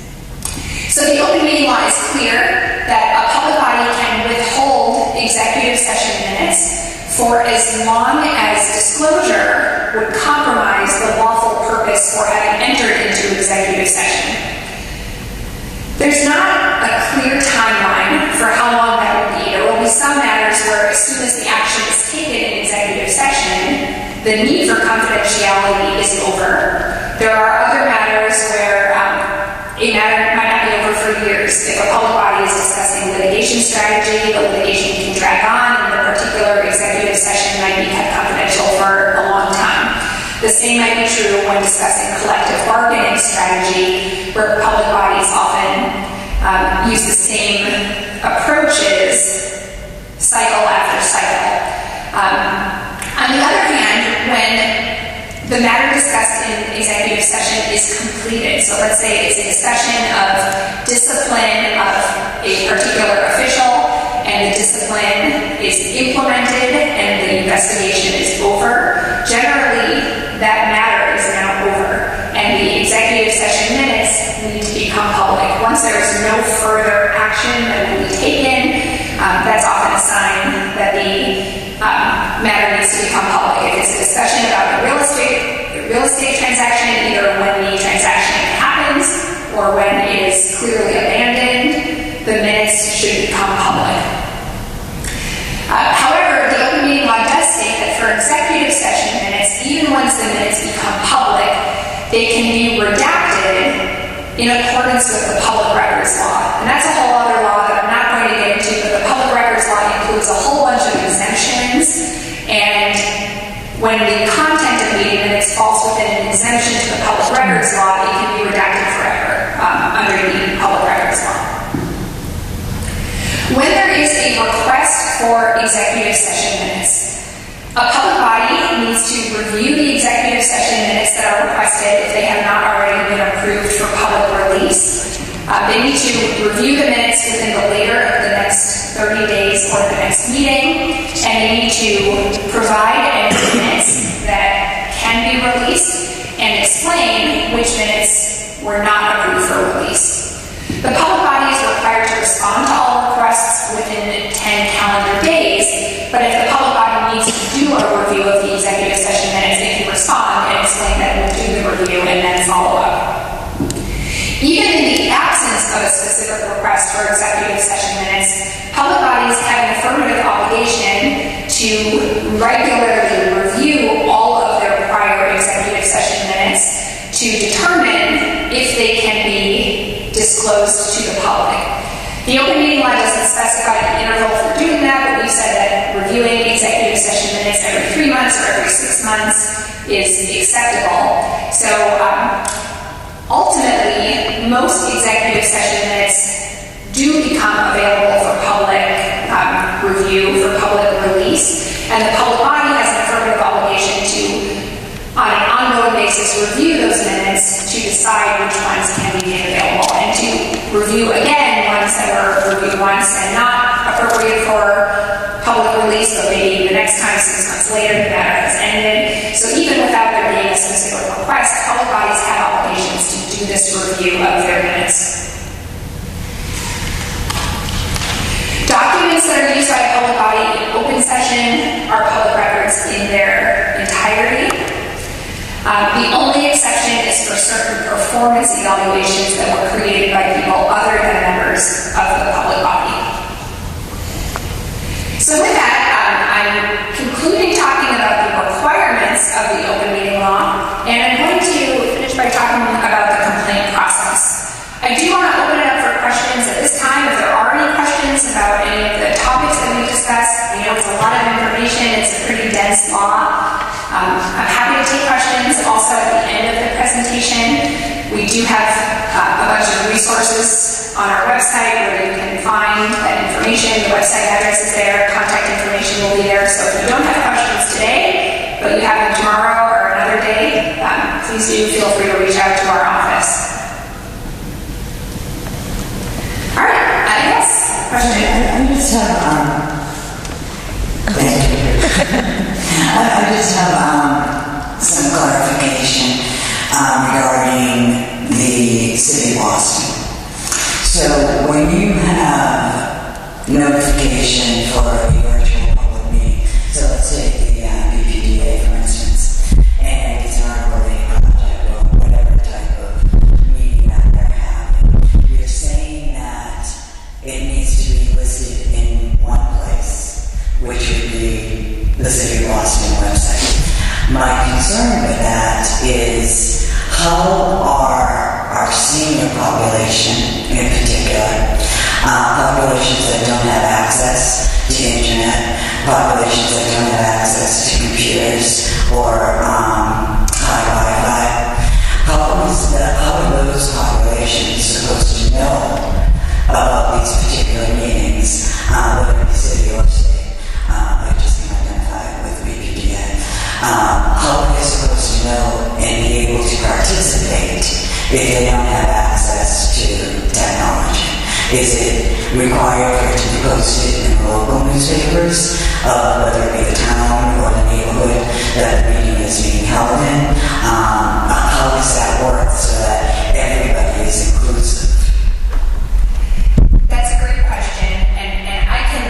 So the open meeting law is clear that a public body can withhold executive session minutes for as long as disclosure would compromise the lawful purpose for having entered into executive session. There's not a clear timeline for how long that will be. There will be some matters where as soon as the action is taken in executive session, the need for confidentiality is over. There are other matters where a matter might not be over for years. If a public body is discussing litigation strategy, the litigation can drag on, and the particular executive session might be kept confidential for a long time. The same might be true when discussing collective bargaining strategy, where public bodies often use the same approaches cycle after cycle. On the other hand, when the matter discussed in executive session is completed, so let's say it's a discussion of discipline of a particular official, and the discipline is implemented and the investigation is over, generally that matter is now over, and the executive session minutes need to become public. Once there's no further action that will be taken, that's often a sign that the matter needs to become public. If it's a discussion about a real estate transaction, either when the transaction happens or when it is clearly abandoned, the minutes should become public. However, the open meeting law does state that for executive session minutes, even once the minutes become public, they can be redacted in accordance with the public records law. And that's a whole other law that I'm not going to get into, but the public records law includes a whole bunch of exemptions, and when the content of meeting minutes falls within an exemption to the public records law, it can be redacted forever under the public records law. When there is a request for executive session minutes, a public body needs to review the executive session minutes that are requested if they have not already been approved for public release. They need to review the minutes within the later of the next 30 days or the next meeting, and they need to provide any minutes that can be released and explain which minutes were not approved for release. The public body is required to respond to all requests within 10 calendar days, but if the public body needs to do a review of the executive session minutes, they can respond and explain that we'll do the review and then follow up. Even in the absence of a specific request for executive session minutes, public bodies have an affirmative obligation to regularly review all of their prior executive session minutes to determine if they can be disclosed disclosed to the public. The open meeting law doesn't specify the interval for doing that, but we've said that reviewing executive session minutes every 3 months or every 6 months is acceptable. So ultimately, most executive session minutes do become available for public review, for public release, and the public body has an affirmative obligation to, on an ongoing basis, review those minutes to decide which ones can be made available, and to review again ones that were reviewed once and not appropriate for public release, but maybe the next time 6 months later the matter has ended. So even without there being a specific request, public bodies have obligations to do this review of their minutes. Documents that are used by a public body in open session are public records in their entirety. The only exception is for certain performance evaluations that were created by people other than members of the public body. So with that, I'm concluding talking about the requirements of the open meeting law, and I'm going to finish by talking about the complaint process. I do want to open it up for questions at this time. If there are any questions about any of the topics that we discussed, I know it's a lot of information, it's a pretty dense law. I'm happy to take questions. Also, at the end of the presentation, we do have a bunch of resources on our website where you can find that information. The website address is there, contact information will be there. So if you don't have questions today, but you have them tomorrow or another day, please do feel free to reach out to our office. All right, yes, question? I just have, thank you. I just have some clarification regarding the City of Boston. So when you have notification for a virtual public meeting, so let's take the BPDA for instance, and it's an article project or whatever type of meeting that they're having, you're saying that it needs to be listed in one place, which would be the City of Boston website. My concern with that is how are our senior population in particular, populations that don't have access to internet, populations that don't have access to computers or high Wi-Fi, how are those populations supposed to know about these particular meetings, whether it be city or state? How are they supposed to know and be able to participate if they don't have access to technology? Is it required for it to be posted in local newspapers, whether it be the town or the neighborhood that the meeting is being held in? How does that work so that everybody is inclusive? That's a great question, and I can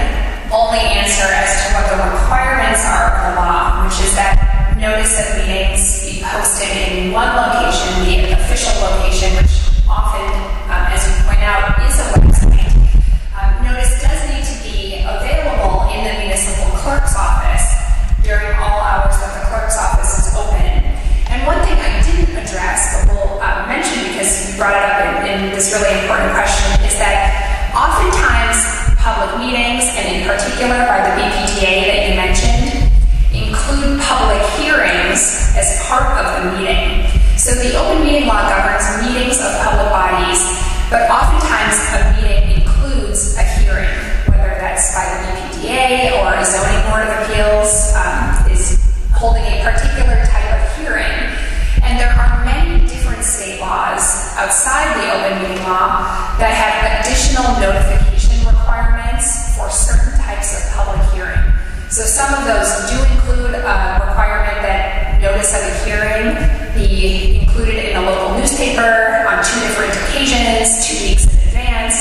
only answer as to what the requirements are of the law, which is that notice of meetings be posted in one location, the official location, which often, as you point out, is a website. Notice does need to be available in the municipal clerk's office during all hours that the clerk's office is open. And one thing I didn't address, but will mention because you brought it up in this really important question, is that oftentimes public meetings, and in particular by the BPDA that you mentioned, include public hearings as part of the meeting. So the open meeting law governs meetings of public bodies, but oftentimes a meeting includes a hearing, whether that's by the BPDA or a zoning board of appeals is holding a particular type of hearing. And there are many different state laws outside the open meeting law that have additional notification requirements for certain types of public hearing. So some of those do include a requirement that notice of a hearing be included in a local newspaper on 2 different occasions, 2 weeks in advance.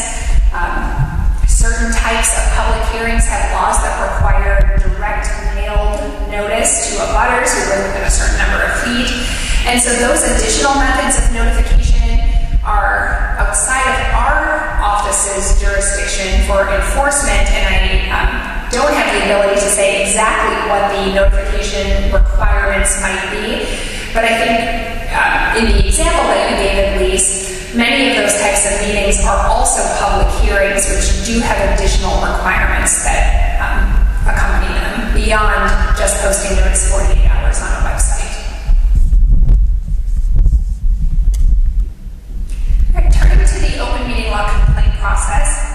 Certain types of public hearings have laws that require direct mailed notice to abutters who live within a certain number of feet. And so those additional methods of notification are outside of our office's jurisdiction for enforcement, and I don't have the ability to say exactly what the notification requirements might be, but I think in the example that you gave at least, many of those types of meetings are also public hearings, which do have additional requirements that accompany them beyond just posting notice 48 hours on a website. All right, turning to the open meeting law complaint process.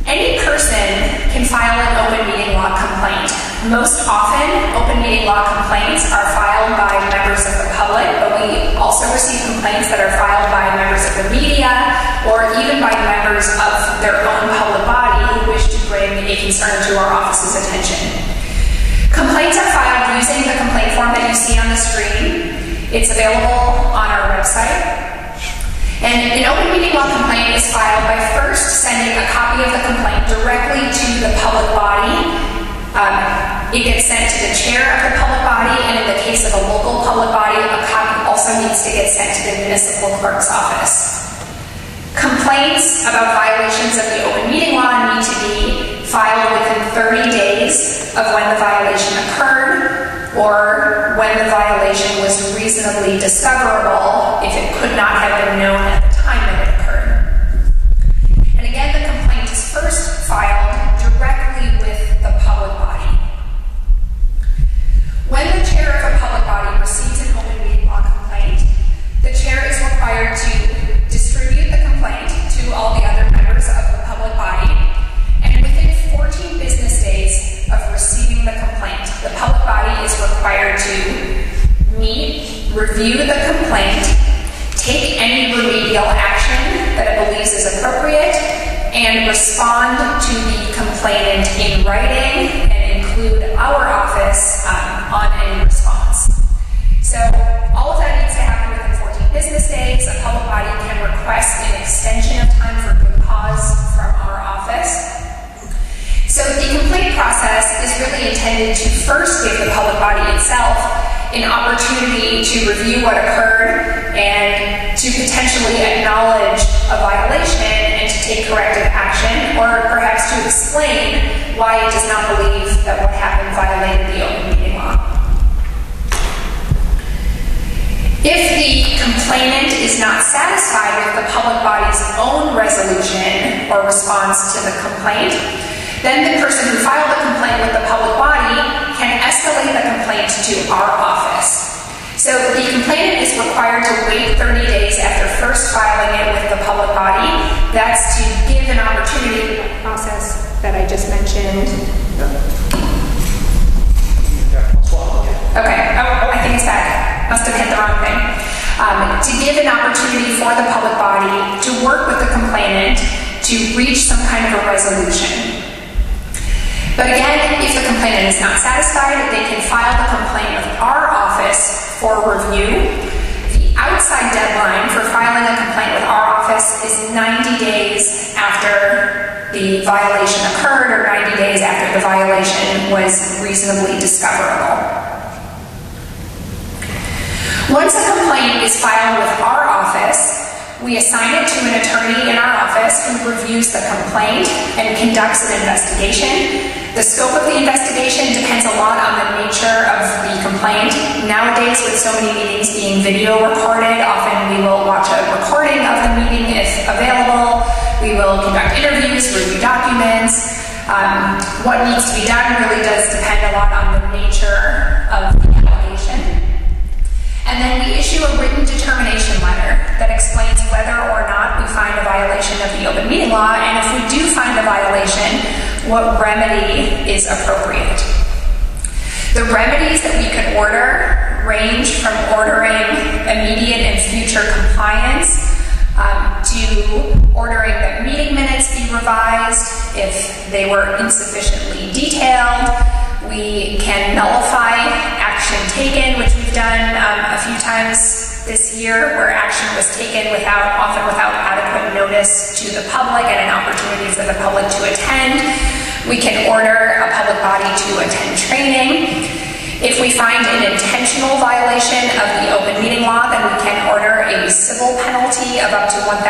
Any person can file an open meeting law complaint. Most often, open meeting law complaints are filed by members of the public, but we also receive complaints that are filed by members of the media or even by members of their own public body who wish to bring a concern to our office's attention. Complaints are filed using the complaint form that you see on the screen. It's available on our website. And an open meeting law complaint is filed by first sending a copy of the complaint directly to the public body. It gets sent to the chair of the public body, and in the case of a local public body, a copy also needs to get sent to the municipal clerk's office. Complaints about violations of the open meeting law need to be filed within 30 days of when the violation occurred, or when the violation was reasonably discoverable if it could not have been known at the time that it occurred. And again, the complaint is first filed directly with the public body. When the chair of a public body receives an open meeting law complaint, the chair is required to distribute the complaint to all the other members of the public body, and within 14 business days of receiving the complaint, the public body is required to meet, review the complaint, take any remedial action that it believes is appropriate, and respond to the complainant in writing and include our office on any response. So all of that needs to happen within 14 business days. A public body can request an extension of time for good cause from our office. So the complaint process is really intended to first give the public body itself an opportunity to review what occurred and to potentially acknowledge a violation and to take corrective action, or perhaps to explain why it does not believe that what happened violated the open meeting law. If the complainant is not satisfied with the public body's own resolution or response to the complaint, then the person who filed the complaint with the public body can escalate the complaint to our office. So the complainant is required to wait 30 days after first filing it with the public body. That's to give an opportunity to that process that I just mentioned. Okay, I think it's back. Must have hit the wrong thing. To give an opportunity for the public body to work with the complainant to reach some kind of a resolution. But again, if the complainant is not satisfied, they can file the complaint with our office for review. The outside deadline for filing a complaint with our office is 90 days after the violation occurred, or 90 days after the violation was reasonably discoverable. Once a complaint is filed with our office, we assign it to an attorney in our office who reviews the complaint and conducts an investigation. The scope of the investigation depends a lot on the nature of the complaint. Nowadays, with so many meetings being video recorded, often we will watch a recording of the meeting if available. We will conduct interviews, review documents. What needs to be done really does depend a lot on the nature of the allegation. And then we issue a written determination letter that explains whether or not we find a violation of the open meeting law, and if we do find a violation, what remedy is appropriate. The remedies that we could order range from ordering immediate and future compliance to ordering that meeting minutes be revised if they were insufficiently detailed. We can nullify action taken, which we've done a few times this year, where action was taken often without adequate notice to the public and an opportunity for the public to attend. We can order a public body to attend training. If we find an intentional violation of the open meeting law, then we can order a civil penalty of up to $1,000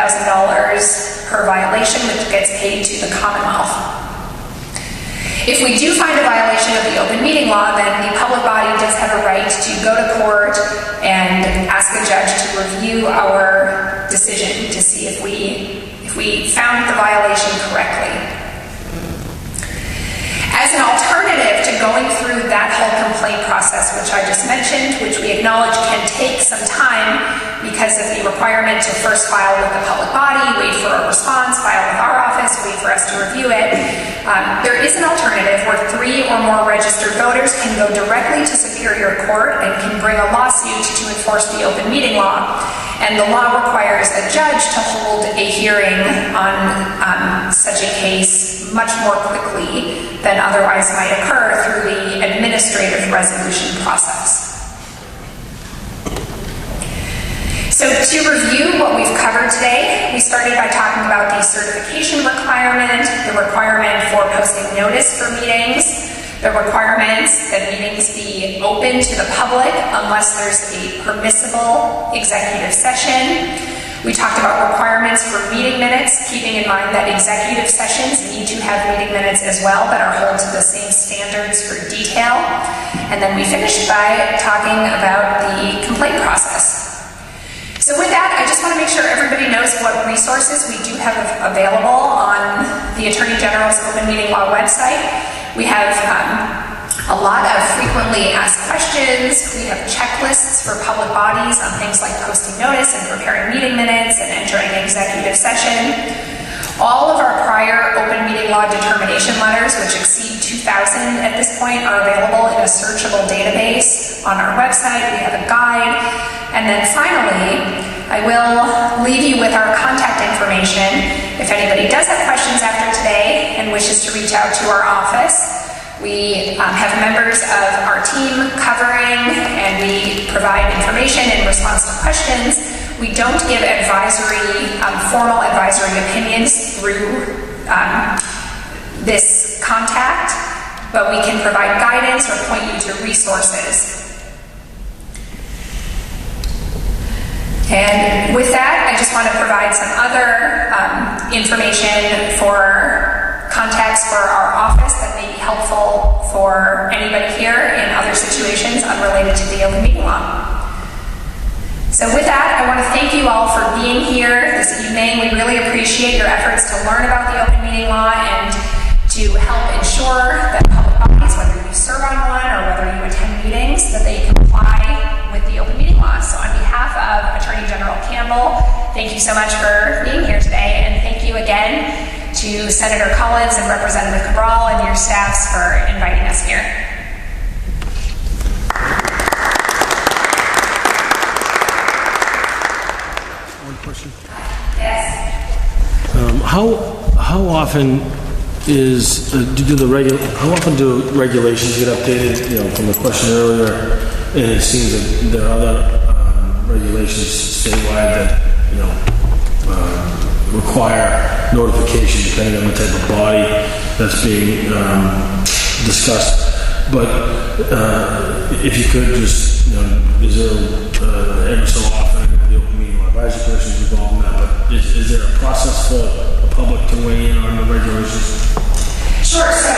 per violation, which gets paid to the Commonwealth. If we do find a violation of the open meeting law, then the public body does have a right to go to court and and ask a judge to review our decision to see if we found the violation correctly. As an alternative to going through that whole complaint process, which I just mentioned, which we acknowledge can take some time because of the requirement to first file with the public body, wait for a response, file with our office, wait for us to review it, there is an alternative where 3 or more registered voters can go directly to Superior Court and can bring a lawsuit to enforce the open meeting law. And the law requires a judge to hold a hearing on such a case much more quickly than otherwise might occur through the administrative resolution process. So to review what we've covered today, we started by talking about the certification requirement, the requirement for posting notice for meetings, the requirements that meetings be open to the public unless there's a permissible executive session. We talked about requirements for meeting minutes, keeping in mind that executive sessions need to have meeting minutes as well that are held to the same standards for detail. And then we finished by talking about the complaint process. So with that, I just want to make sure everybody knows what resources we do have available on the Attorney General's Open Meeting Law website. We have a lot of frequently asked questions. We have checklists for public bodies on things like posting notice and preparing meeting minutes and entering an executive session. All of our prior open meeting law determination letters, which exceed 2,000 at this point, are available in a searchable database on our website. We have a guide. And then finally, I will leave you with our contact information. If anybody does have questions after today and wishes to reach out to our office, we have members of our team covering, and we provide information in response to questions. We don't give formal advisory opinions through this contact, but we can provide guidance or point you to resources. And with that, I just want to provide some other information for contacts for our office that may be helpful for anybody here in other situations unrelated to the open meeting law. So with that, I want to thank you all for being here this evening. We really appreciate your efforts to learn about the open meeting law and to help ensure that public bodies, whether you serve on one or whether you attend meetings, that they comply with the open meeting law. So on behalf of Attorney General Campbell, thank you so much for being here today, and thank you again to Senator Collins and Representative Cabral and your staffs for inviting us here. One question. Yes. How often how often do regulations get updated? You know, from the question earlier, and it seems that there are other regulations statewide that require notification depending on the type of body that's being discussed. But if you could just, is there every so often the open meeting law advisory commission is involved in that? But is there a process for the public to weigh in on the regulations? Sure. So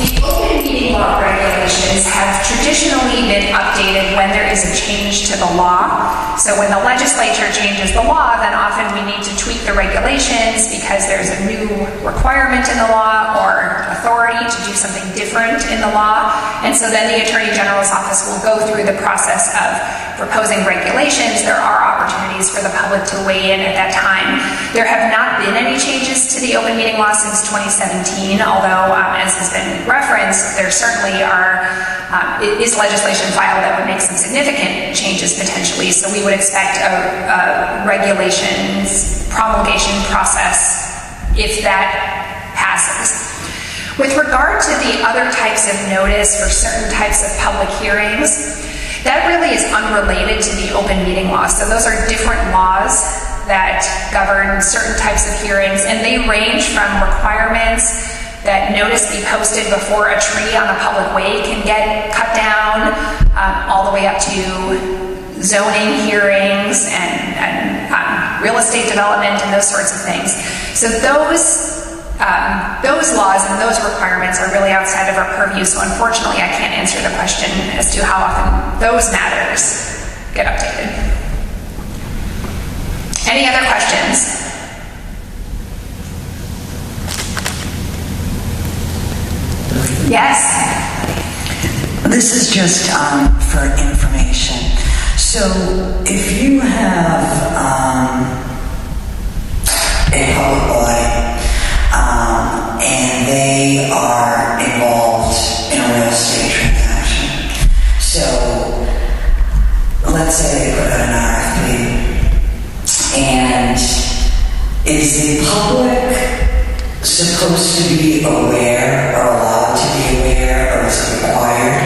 the open meeting law regulations have traditionally been updated when there is a change to the law. So when the legislature changes the law, then often we need to tweak the regulations because there's a new requirement in the law or authority to do something different in the law. And so then the Attorney General's office will go through the process of proposing regulations. There are opportunities for the public to weigh in at that time. There have not been any changes to the open meeting law since 2017, although as has been referenced, there certainly is legislation filed that would make some significant changes potentially. So we would expect a regulations promulgation process if that passes. With regard to the other types of notice for certain types of public hearings, that really is unrelated to the open meeting law. So those are different laws that govern certain types of hearings, and they range from requirements that notice be posted before a tree on a public way can get cut down, all the way up to zoning hearings and real estate development and those sorts of things. So those laws and those requirements are really outside of our purview, so unfortunately I can't answer the question as to how often those matters get updated. Any other questions? Yes? This is just for information. So if you have a public body and they are involved in a real estate transaction, so let's say they put out an RFP, and is the public supposed to be aware or allowed to be aware, or is it required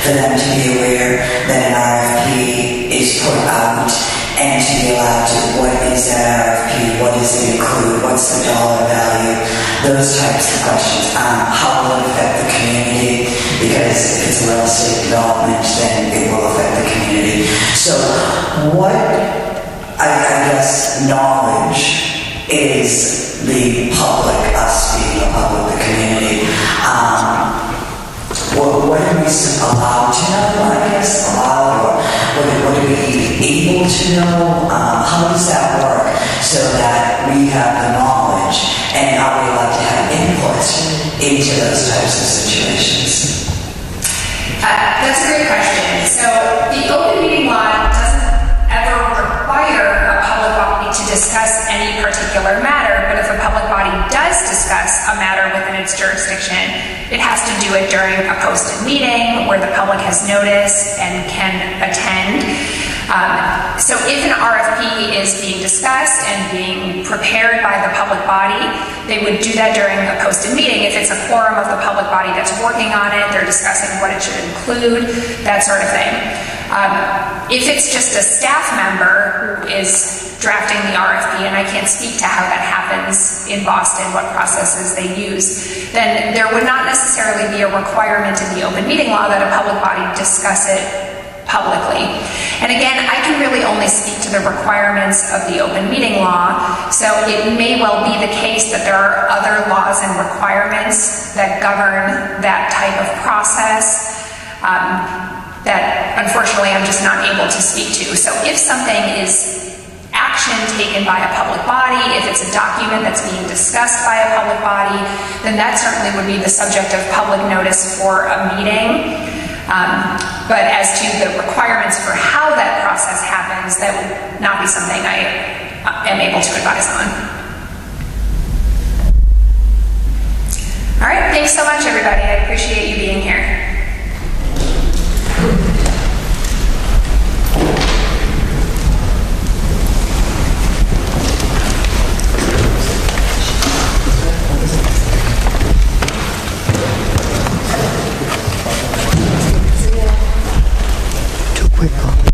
for them to be aware that an RFP is put out, and to be allowed to, what is that RFP, what does it include, what's the dollar value, those types of questions. How will it affect the community? Because if it's a real estate development, then it will affect the community. So what, I guess, knowledge is the public, us being the public, the community, what are we allowed to know, I guess, allowed, or what are we able to know? How does that work so that we have the knowledge, and are we allowed to have input into those types of situations? That's a great question. So the open meeting law doesn't ever require a public body to discuss any particular matter, but if a public body does discuss a matter within its jurisdiction, it has to do it during a posted meeting where the public has notice and can attend. So if an RFP is being discussed and being prepared by the public body, they would do that during a posted meeting. If it's a quorum of the public body that's working on it, they're discussing what it should include, that sort of thing. If it's just a staff member who is drafting the RFP, and I can't speak to how that happens in Boston, what processes they use, then there would not necessarily be a requirement in the open meeting law that a public body discuss it publicly. And again, I can really only speak to the requirements of the open meeting law, so it may well be the case that there are other laws and requirements that govern that type of process that unfortunately I'm just not able to speak to. So if something is action taken by a public body, if it's a document that's being discussed by a public body, then that certainly would be the subject of public notice for a meeting. But as to the requirements for how that process happens, that would not be something I am able to advise on. All right, thanks so much, everybody. I appreciate you being here. Too quick.